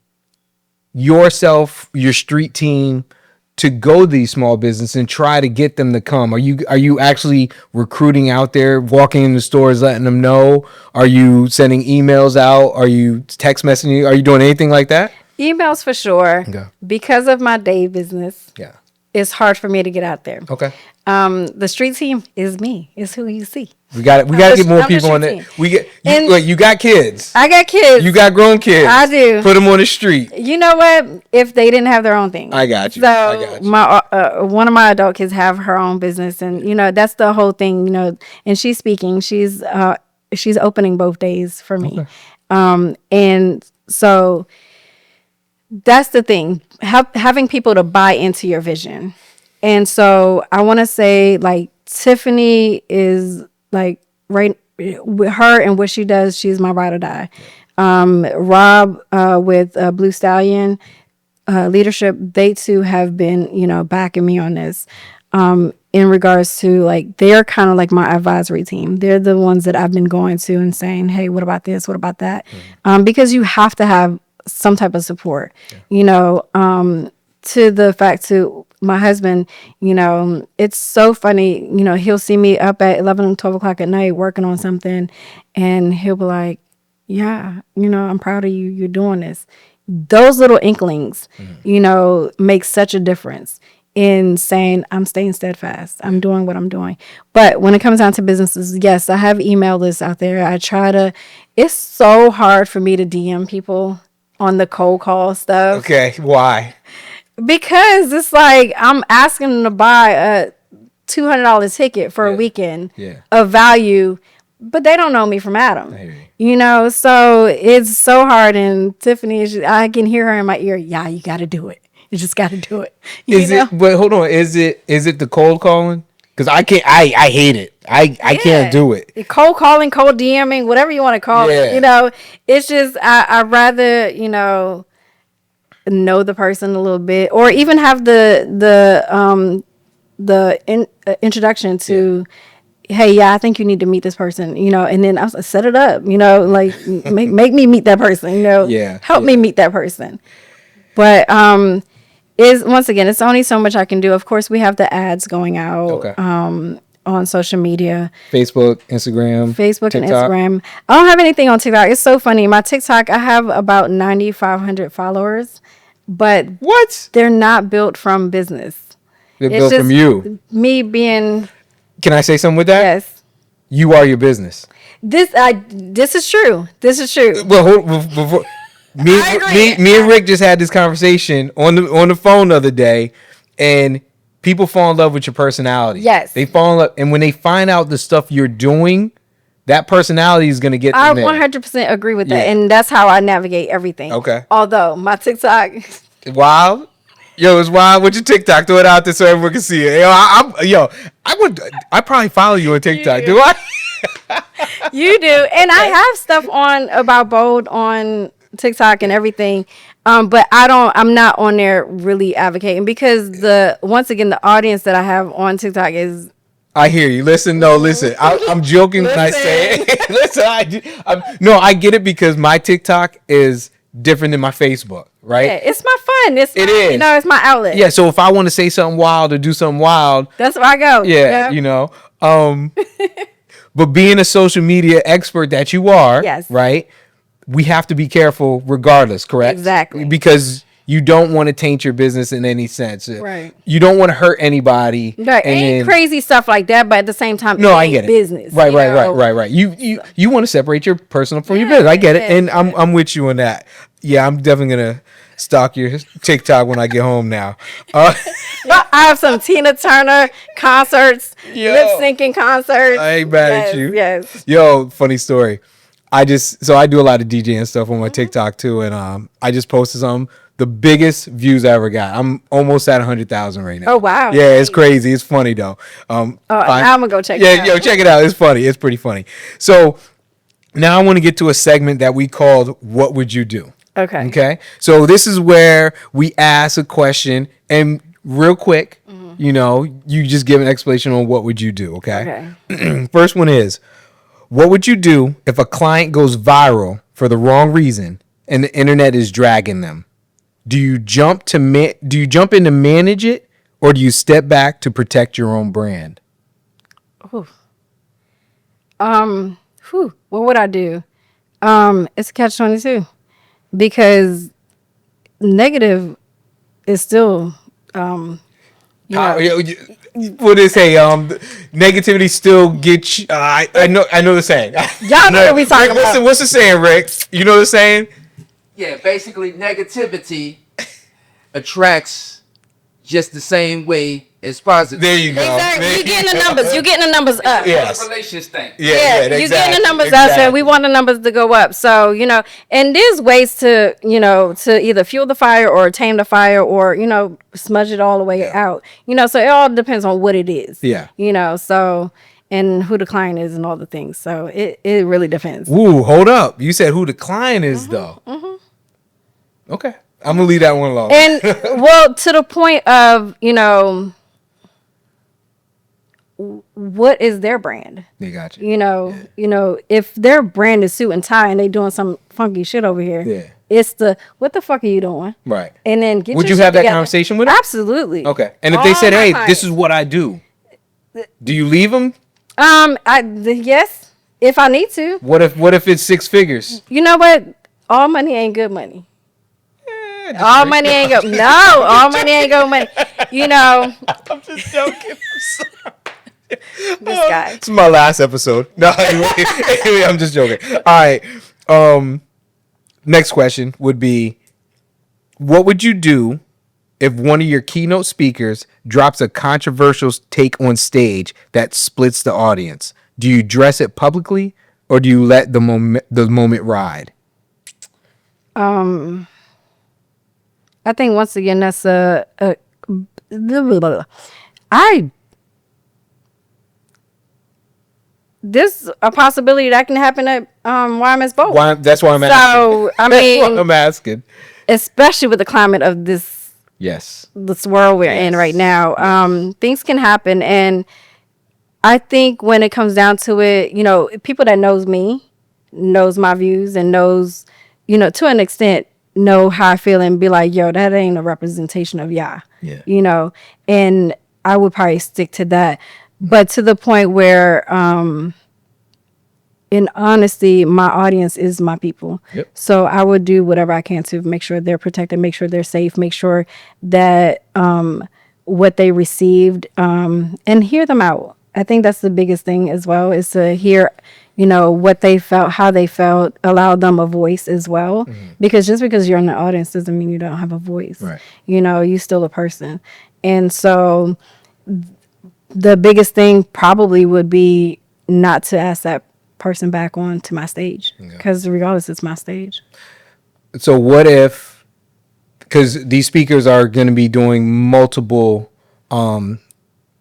[SPEAKER 1] yourself, your street team, to go to these small businesses and try to get them to come? Are you actually recruiting out there, walking in the stores, letting them know? Are you sending emails out? Are you text messaging? Are you doing anything like that?
[SPEAKER 2] Emails for sure.
[SPEAKER 1] Okay.
[SPEAKER 2] Because of my day business.
[SPEAKER 1] Yeah.
[SPEAKER 2] It's hard for me to get out there.
[SPEAKER 1] Okay.
[SPEAKER 2] The street team is me. It's who you see.
[SPEAKER 1] We got to get more people on it. You got kids.
[SPEAKER 2] I got kids.
[SPEAKER 1] You got grown kids.
[SPEAKER 2] I do.
[SPEAKER 1] Put them on the street.
[SPEAKER 2] You know what? If they didn't have their own thing.
[SPEAKER 1] I got you.
[SPEAKER 2] So my one of my adult kids have her own business, and that's the whole thing. And she's speaking. She's opening both days for me. Okay. And so that's the thing. Having people to buy into your vision. And so I want to say, like, Tiffany is like right with her and what she does. She's my ride or die. Rob with Blue Stallion Leadership, they too have been, backing me on this. In regards to, like, they're kind of like my advisory team. They're the ones that I've been going to and saying, hey, what about this? What about that? Mm-hmm. Because you have to have some type of support, to the fact to my husband, it's so funny, he'll see me up at 11 12 o'clock at night working on something, and he'll be like, yeah, I'm proud of you. You're doing this. Those little inklings, make such a difference in saying, I'm staying steadfast. I'm doing what I'm doing. But when it comes down to businesses, yes, I have email lists out there. It's so hard for me to DM people on the cold call stuff.
[SPEAKER 1] Okay. Why?
[SPEAKER 2] Because it's like I'm asking them to buy a $200 ticket for a weekend of value, but they don't know me from Adam. So it's so hard. And Tiffany, I can hear her in my ear. Yeah, you got to do it. You just got to do it.
[SPEAKER 1] But hold on. Is it the cold calling? Because I can't. I hate it. I can't do it.
[SPEAKER 2] Cold calling, cold DMing, whatever you want to call it. It's just I'd rather know the person a little bit, or even have the introduction to, hey, I think you need to meet this person, and then I'll set it up, like make me meet that person, help me meet that person. But once again, it's only so much I can do. Of course, we have the ads going out on social media,
[SPEAKER 1] Facebook, Instagram, TikTok.
[SPEAKER 2] And Instagram. I don't have anything on TikTok. It's so funny. My TikTok, I have about 9,500 followers, but they're not built from business.
[SPEAKER 1] They're built from you.
[SPEAKER 2] Me being.
[SPEAKER 1] Can I say something with that?
[SPEAKER 2] Yes.
[SPEAKER 1] You are your business.
[SPEAKER 2] This is true. This is true.
[SPEAKER 1] Well, before. Me and Rick just had this conversation on the phone the other day, and people fall in love with your personality.
[SPEAKER 2] Yes.
[SPEAKER 1] They fall in love, and when they find out the stuff you're doing, that personality is going to get them there.
[SPEAKER 2] I 100% agree with that, and that's how I navigate everything.
[SPEAKER 1] Okay.
[SPEAKER 2] Although my TikTok,
[SPEAKER 1] wild. Yo, it's wild with your TikTok. Throw it out there so everyone can see it. I probably follow you on TikTok. Do I?
[SPEAKER 2] You do, and I have stuff on about B.O.L.D on TikTok and everything, but I'm not on there really advocating, because once again the audience that I have on TikTok is.
[SPEAKER 1] I hear you. Listen. I'm joking when I say it. Listen, I get it, because my TikTok is different than my Facebook, right?
[SPEAKER 2] Yeah, it's my fun. It is. It's my outlet.
[SPEAKER 1] Yeah. So if I want to say something wild or do something wild,
[SPEAKER 2] that's where I go.
[SPEAKER 1] Yeah. But being a social media expert that you are,
[SPEAKER 2] yes,
[SPEAKER 1] right? We have to be careful regardless, correct?
[SPEAKER 2] Exactly.
[SPEAKER 1] Because you don't want to taint your business in any sense.
[SPEAKER 2] Right.
[SPEAKER 1] You don't want to hurt anybody.
[SPEAKER 2] Right. Ain't crazy stuff like that, but at the same time,
[SPEAKER 1] I get it.
[SPEAKER 2] Business.
[SPEAKER 1] Right. You want to separate your personal from your business. I get it. And I'm with you on that. Yeah, I'm definitely going to stalk your TikTok when I get home now.
[SPEAKER 2] I have some Tina Turner concerts, lip syncing concerts.
[SPEAKER 1] I ain't mad at you.
[SPEAKER 2] Yes.
[SPEAKER 1] Yo, funny story. I do a lot of DJing stuff on my TikTok too, and I just posted something. The biggest views I ever got. I'm almost at 100,000 right now.
[SPEAKER 2] Oh wow!
[SPEAKER 1] Yeah, it's crazy. It's funny though.
[SPEAKER 2] Now I'm gonna go check it out.
[SPEAKER 1] Yeah, yo, check it out. It's funny. It's pretty funny. So Now I want to get to a segment that we called "What Would You Do?"
[SPEAKER 2] Okay.
[SPEAKER 1] Okay. So this is where we ask a question and real quick, you just give an explanation on what would you do. Okay. First one is, what would you do if a client goes viral for the wrong reason and the internet is dragging them? Do you jump in to manage it, or do you step back to protect your own brand?
[SPEAKER 2] Ooh. What would I do? It's a catch-22 because negative is still,
[SPEAKER 1] What they say? Negativity still gets you. I know the saying.
[SPEAKER 2] Y'all know what we talking about.
[SPEAKER 1] What's the saying, Rick? You know the saying?
[SPEAKER 3] Yeah, basically negativity attracts just the same way as positive.
[SPEAKER 1] There you go.
[SPEAKER 2] Exactly. You're getting the numbers. You're getting the numbers up.
[SPEAKER 1] Yes.
[SPEAKER 3] Relations thing.
[SPEAKER 2] Yeah, you're getting the numbers up, so we want the numbers to go up. So, and there's ways to, to either fuel the fire or tame the fire or, smudge it all the way out. So it all depends on what it is.
[SPEAKER 1] Yeah.
[SPEAKER 2] So, and who the client is and all the things. So it really depends.
[SPEAKER 1] Ooh, hold up. You said who the client is, though. Mm-hmm. Okay. I'm going to leave that one alone.
[SPEAKER 2] And, well, to the point of, what is their brand?
[SPEAKER 1] They got you.
[SPEAKER 2] If their brand is suit and tie and they doing some funky shit over here, it's what the fuck are you doing?
[SPEAKER 1] Right.
[SPEAKER 2] And then
[SPEAKER 1] would you have that conversation with them?
[SPEAKER 2] Absolutely.
[SPEAKER 1] Okay. And if they said, "Hey, this is what I do," do you leave them?
[SPEAKER 2] Yes, if I need to.
[SPEAKER 1] What if it's six figures?
[SPEAKER 2] You know what? All money ain't good money. All money ain't good. No, all money ain't good money.
[SPEAKER 1] I'm just joking.
[SPEAKER 2] This guy.
[SPEAKER 1] It's my last episode. No, anyway, I'm just joking. All right. Next question would be, what would you do if one of your keynote speakers drops a controversial take on stage that splits the audience? Do you address it publicly, or do you let the moment ride?
[SPEAKER 2] I think once again that's there's a possibility that can happen at YMS B.O.L.D.
[SPEAKER 1] That's why I'm asking.
[SPEAKER 2] So I mean,
[SPEAKER 1] I'm asking,
[SPEAKER 2] especially with the climate of this world we're in right now, things can happen, and I think when it comes down to it, people that knows me, knows my views, and knows, to an extent, know how I feel and be like, yo, that ain't a representation of Yah. Yeah. And I would probably stick to that. But to the point where, in honesty, my audience is my people.
[SPEAKER 1] Yep.
[SPEAKER 2] So I would do whatever I can to make sure they're protected, make sure they're safe, make sure that what they received, and hear them out. I think that's the biggest thing as well, is to hear, what they felt, how they felt, allow them a voice as well. Mm-hmm. Because just because you're in the audience doesn't mean you don't have a voice.
[SPEAKER 1] Right.
[SPEAKER 2] You're still a person. And so the biggest thing probably would be not to ask that person back on to my stage, because regardless, it's my stage.
[SPEAKER 1] So what if, because these speakers are going to be doing multiple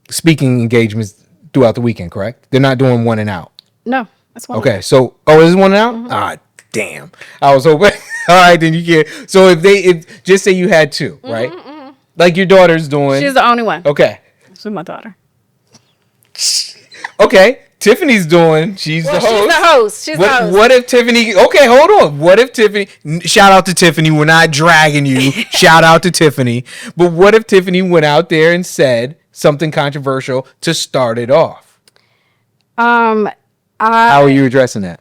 [SPEAKER 1] speaking engagements throughout the weekend, correct? They're not doing one and out.
[SPEAKER 2] No, that's one.
[SPEAKER 1] Okay, so is one and out? Mm-hmm. Ah, damn. I was hoping. All right, then you can. So if just say you had two, right? Mm-hmm. Like your daughter's doing.
[SPEAKER 2] She's the only one.
[SPEAKER 1] Okay.
[SPEAKER 2] She's my daughter.
[SPEAKER 1] Okay, Tiffany's doing. She's the host.
[SPEAKER 2] She's the host.
[SPEAKER 1] What if Tiffany? Okay, hold on. What if Tiffany? Shout out to Tiffany. We're not dragging you. Shout out to Tiffany. But what if Tiffany went out there and said something controversial to start it off? How are you addressing that?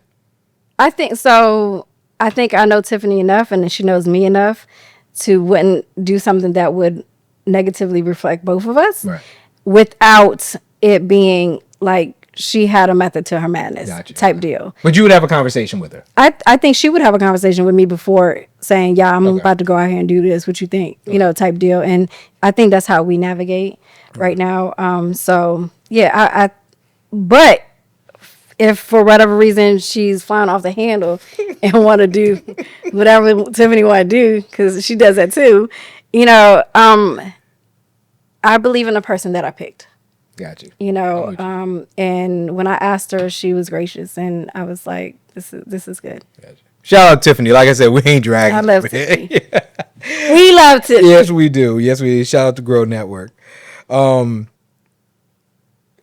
[SPEAKER 2] I think so. I think I know Tiffany enough, and she knows me enough to wouldn't do something that would negatively reflect both of us,
[SPEAKER 1] right,
[SPEAKER 2] without it being like she had a method to her madness type deal.
[SPEAKER 1] But you would have a conversation with her.
[SPEAKER 2] I think she would have a conversation with me before saying, yeah, I'm about to go out here and do this. What you think? Type deal. And I think that's how we navigate right now. So yeah, but if for whatever reason she's flying off the handle and want to do whatever Tiffany want to do, because she does that too, I believe in the person that I picked.
[SPEAKER 1] Got you.
[SPEAKER 2] You
[SPEAKER 1] I'm
[SPEAKER 2] know,
[SPEAKER 1] with you.
[SPEAKER 2] and when I asked her, she was gracious, and I was like, this is good.
[SPEAKER 1] Got you. Shout out Tiffany. Like I said, we ain't dragging.
[SPEAKER 2] I love
[SPEAKER 1] you,
[SPEAKER 2] Tiffany.
[SPEAKER 1] man.
[SPEAKER 2] We love Tiffany.
[SPEAKER 1] Yes, we do. Yes, we do. Shout out to Grow Network. All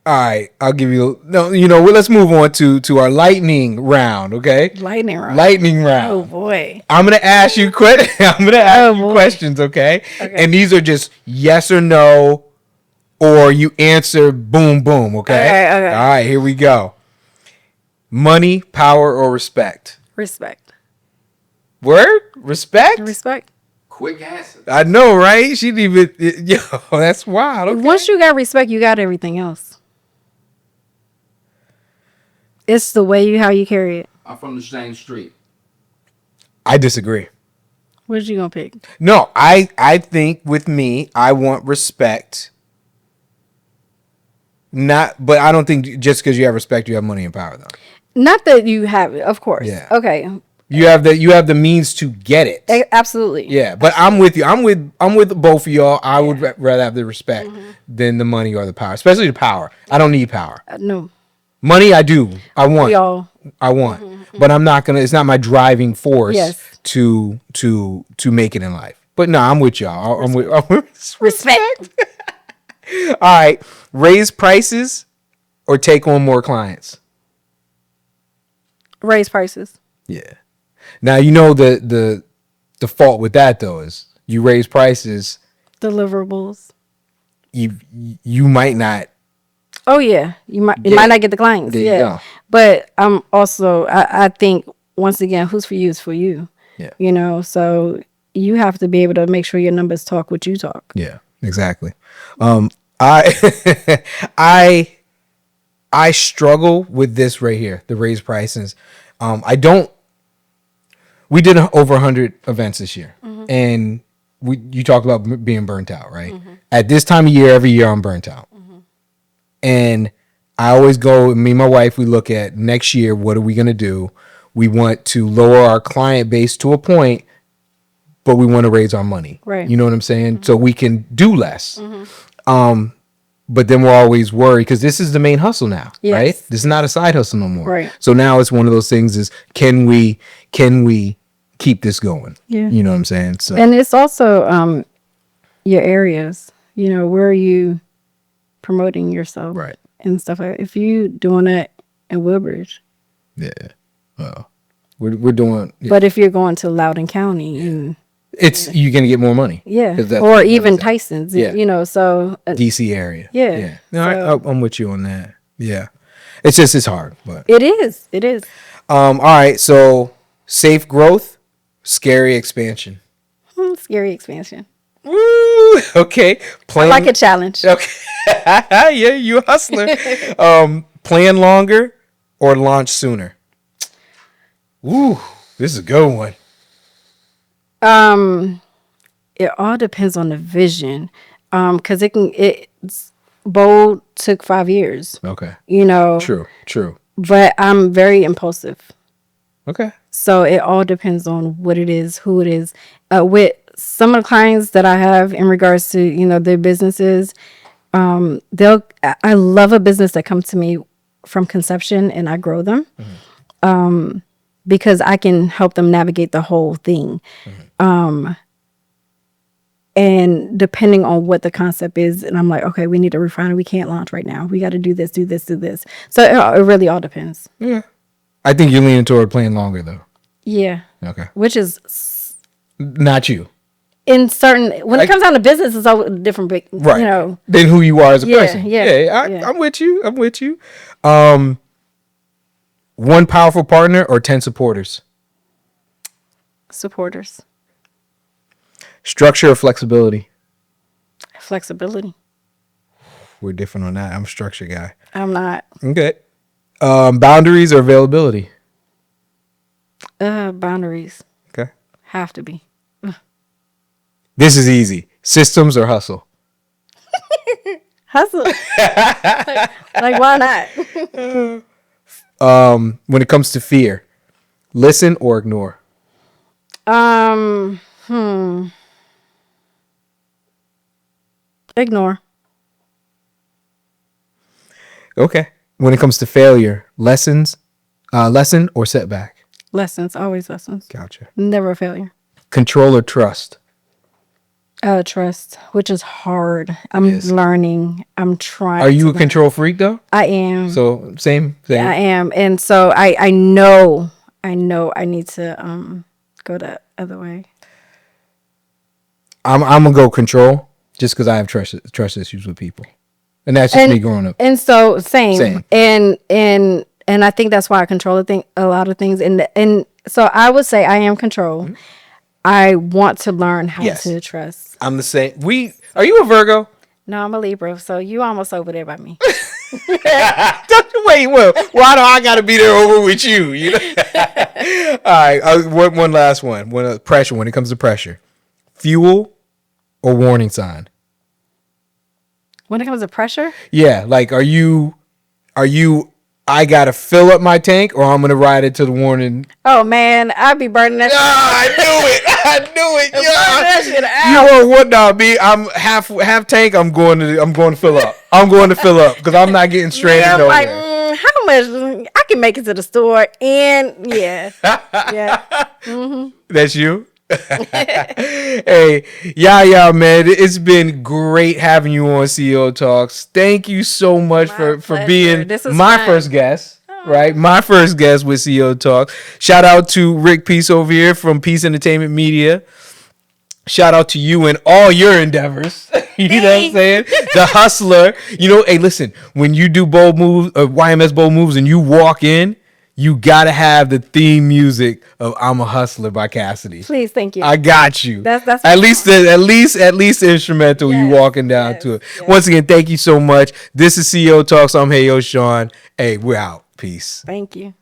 [SPEAKER 1] right, I'll give you. No, let's move on to our lightning round. Okay,
[SPEAKER 2] Lightning round.
[SPEAKER 1] lightning round.
[SPEAKER 2] Oh boy.
[SPEAKER 1] I'm gonna ask you I'm gonna ask you
[SPEAKER 2] boy.
[SPEAKER 1] questions. Okay,
[SPEAKER 2] Okay.
[SPEAKER 1] and these are just yes or no, or you answer boom boom. Okay.
[SPEAKER 2] Okay.
[SPEAKER 1] All right, here we go. Money, power, or respect?
[SPEAKER 2] Respect.
[SPEAKER 1] Word? Respect?
[SPEAKER 2] Respect.
[SPEAKER 3] Quick answer.
[SPEAKER 1] I know, right? She didn't even. Yo, that's wild. Okay.
[SPEAKER 2] Once you got respect, you got everything else. It's the way how you carry it.
[SPEAKER 3] I'm from the same street.
[SPEAKER 1] I disagree.
[SPEAKER 2] What you gonna pick?
[SPEAKER 1] No, I think with me, I want respect. But I don't think just because you have respect, you have money and power, though.
[SPEAKER 2] Not that you have it, of course.
[SPEAKER 1] Yeah.
[SPEAKER 2] Okay.
[SPEAKER 1] You have the means to get it.
[SPEAKER 2] Absolutely.
[SPEAKER 1] Yeah, but I'm with you. I'm with both of y'all. I would rather have the respect than the money or the power, especially the power. I don't need power.
[SPEAKER 2] No.
[SPEAKER 1] Money, I do. I want.
[SPEAKER 2] We all.
[SPEAKER 1] I want, but I'm not gonna. It's not my driving force
[SPEAKER 2] Yes.
[SPEAKER 1] to make it in life. But no, I'm with y'all. I'm with
[SPEAKER 2] Respect.
[SPEAKER 1] All right, raise prices or take on more clients.
[SPEAKER 2] Raise prices.
[SPEAKER 1] Yeah. Now the fault with that though is you raise prices,
[SPEAKER 2] Deliverables.
[SPEAKER 1] you might not.
[SPEAKER 2] Oh yeah, you might
[SPEAKER 1] Yeah.
[SPEAKER 2] might not get the clients.
[SPEAKER 1] There you
[SPEAKER 2] Yeah,
[SPEAKER 1] go.
[SPEAKER 2] but I'm also I think once again, who's for you is for you.
[SPEAKER 1] Yeah.
[SPEAKER 2] You know, so you have to be able to make sure your numbers talk what you talk.
[SPEAKER 1] Yeah, exactly. I I struggle with this right here, the raise prices. I don't. We did over 100 events this year, and you talked about being burnt out, right? At this time of year, every year I'm burnt out, and I always go. Me and my wife, we look at next year. What are we gonna do? We want to lower our client base to a point, but we want to raise our money.
[SPEAKER 2] Right.
[SPEAKER 1] You know what I'm saying? So we can do less. But then we're always worried because this is the main hustle now,
[SPEAKER 2] Yes.
[SPEAKER 1] right? This is not a side hustle no more.
[SPEAKER 2] Right.
[SPEAKER 1] So now it's one of those things is can we keep this going?
[SPEAKER 2] Yeah.
[SPEAKER 1] You know what I'm saying? So
[SPEAKER 2] And it's also your areas. You know, where are you promoting yourself?
[SPEAKER 1] Right.
[SPEAKER 2] And stuff like that. If you doing that in Woodbridge,
[SPEAKER 1] yeah. Well, we're doing
[SPEAKER 2] but if you're going to Loudoun County and
[SPEAKER 1] you're gonna get more money.
[SPEAKER 2] yeah,
[SPEAKER 1] 'Cause that's-
[SPEAKER 2] or even Tyson's,
[SPEAKER 1] Yeah.
[SPEAKER 2] you know, so
[SPEAKER 1] DC area.
[SPEAKER 2] Yeah.
[SPEAKER 1] Yeah. No,
[SPEAKER 2] So-
[SPEAKER 1] I'm with you on that. Yeah. It's hard, but
[SPEAKER 2] it is.
[SPEAKER 1] all right. So safe growth, scary expansion.
[SPEAKER 2] Scary expansion.
[SPEAKER 1] Woo! Okay.
[SPEAKER 2] I like a challenge.
[SPEAKER 1] Okay. Yeah, you a hustler. Plan longer or launch sooner? Ooh, this is a good one.
[SPEAKER 2] It all depends on the vision. Cause it's B.O.L.D took 5 years,
[SPEAKER 1] Okay.
[SPEAKER 2] you know,
[SPEAKER 1] True.
[SPEAKER 2] but I'm very impulsive.
[SPEAKER 1] Okay.
[SPEAKER 2] So it all depends on what it is, who it is. With some of the clients that I have in regards to, you know, their businesses, I love a business that comes to me from conception and I grow them. Because I can help them navigate the whole thing. And depending on what the concept is, and I'm like, okay, we need to refine it. We can't launch right now. We got to do this. So it really all depends.
[SPEAKER 1] Yeah. I think you're leaning toward playing longer though.
[SPEAKER 2] Yeah.
[SPEAKER 1] Okay.
[SPEAKER 2] Which is
[SPEAKER 1] Not you.
[SPEAKER 2] in certain, when it comes down to business, it's all different, big,
[SPEAKER 1] Right.
[SPEAKER 2] you know.
[SPEAKER 1] Than who you are as a
[SPEAKER 2] Yeah,
[SPEAKER 1] person.
[SPEAKER 2] yeah.
[SPEAKER 1] I'm with you. One powerful partner or 10 supporters?
[SPEAKER 2] Supporters.
[SPEAKER 1] Structure or flexibility?
[SPEAKER 2] Flexibility.
[SPEAKER 1] We're different on that. I'm a structure guy.
[SPEAKER 2] I'm not.
[SPEAKER 1] Okay. Boundaries or availability?
[SPEAKER 2] Boundaries.
[SPEAKER 1] Okay.
[SPEAKER 2] Have to be.
[SPEAKER 1] This is easy. Systems or hustle?
[SPEAKER 2] Hustle. like, why not?
[SPEAKER 1] When it comes to fear, listen or ignore?
[SPEAKER 2] Ignore.
[SPEAKER 1] Okay. When it comes to failure, lesson or setback?
[SPEAKER 2] Lessons, always lessons.
[SPEAKER 1] Gotcha.
[SPEAKER 2] Never a failure.
[SPEAKER 1] Control or trust?
[SPEAKER 2] Trust, which is hard. I'm
[SPEAKER 1] Yes.
[SPEAKER 2] learning. I'm trying.
[SPEAKER 1] Are you
[SPEAKER 2] to
[SPEAKER 1] a
[SPEAKER 2] learn.
[SPEAKER 1] control freak though?
[SPEAKER 2] I am.
[SPEAKER 1] So same.
[SPEAKER 2] I am, and so I know I need to go the other way.
[SPEAKER 1] I'm gonna go control just because I have trust issues with people, and that's just me growing up.
[SPEAKER 2] And so same.
[SPEAKER 1] Same.
[SPEAKER 2] And I think that's why I control a lot of things. And so I would say I am control.
[SPEAKER 1] Mm-hmm.
[SPEAKER 2] I want to learn how
[SPEAKER 1] Yes.
[SPEAKER 2] to trust.
[SPEAKER 1] I'm the same. Are you a Virgo?
[SPEAKER 2] No, I'm a Libra, so you almost over there by me.
[SPEAKER 1] Wait, why do I gotta be there over with you? You know. All right. One last one. Pressure. When it comes to pressure, fuel or warning sign?
[SPEAKER 2] When it comes to pressure,
[SPEAKER 1] Yeah. Like, are you? I gotta fill up my tank, or I'm gonna ride it to the warning.
[SPEAKER 2] oh man, I'd be burning that.
[SPEAKER 1] I knew it.
[SPEAKER 2] Burn that shit
[SPEAKER 1] You
[SPEAKER 2] out.
[SPEAKER 1] know what? Now, I'm half tank. I'm going to fill up. I'm going to fill up because I'm not getting stranded
[SPEAKER 2] Yeah, I'm
[SPEAKER 1] nowhere.
[SPEAKER 2] like, how much? I can make it to the store, and yeah.
[SPEAKER 1] That's you. Hey, yeah, man. It's been great having you on CEO Talks. Thank you so much for
[SPEAKER 2] pleasure.
[SPEAKER 1] being
[SPEAKER 2] This was
[SPEAKER 1] my
[SPEAKER 2] fun.
[SPEAKER 1] first guest. Right, my first guest with CEO Talk. Shout out to Rick Peace over here from Peace Entertainment Media. Shout out to you and all your endeavors. You know what I'm saying? The hustler. You know, hey, listen, when you do bold moves, YMS bold moves, and you walk in, you gotta have the theme music of "I'm a Hustler" by Cassidy.
[SPEAKER 2] Please, thank you.
[SPEAKER 1] I got you.
[SPEAKER 2] That's
[SPEAKER 1] at least the instrumental. You
[SPEAKER 2] Yes,
[SPEAKER 1] walking down to it.
[SPEAKER 2] yes.
[SPEAKER 1] Once again, thank you so much. This is CEO Talks. I'm Hey Yo Sean. Hey, we're out. Peace.
[SPEAKER 2] Thank you.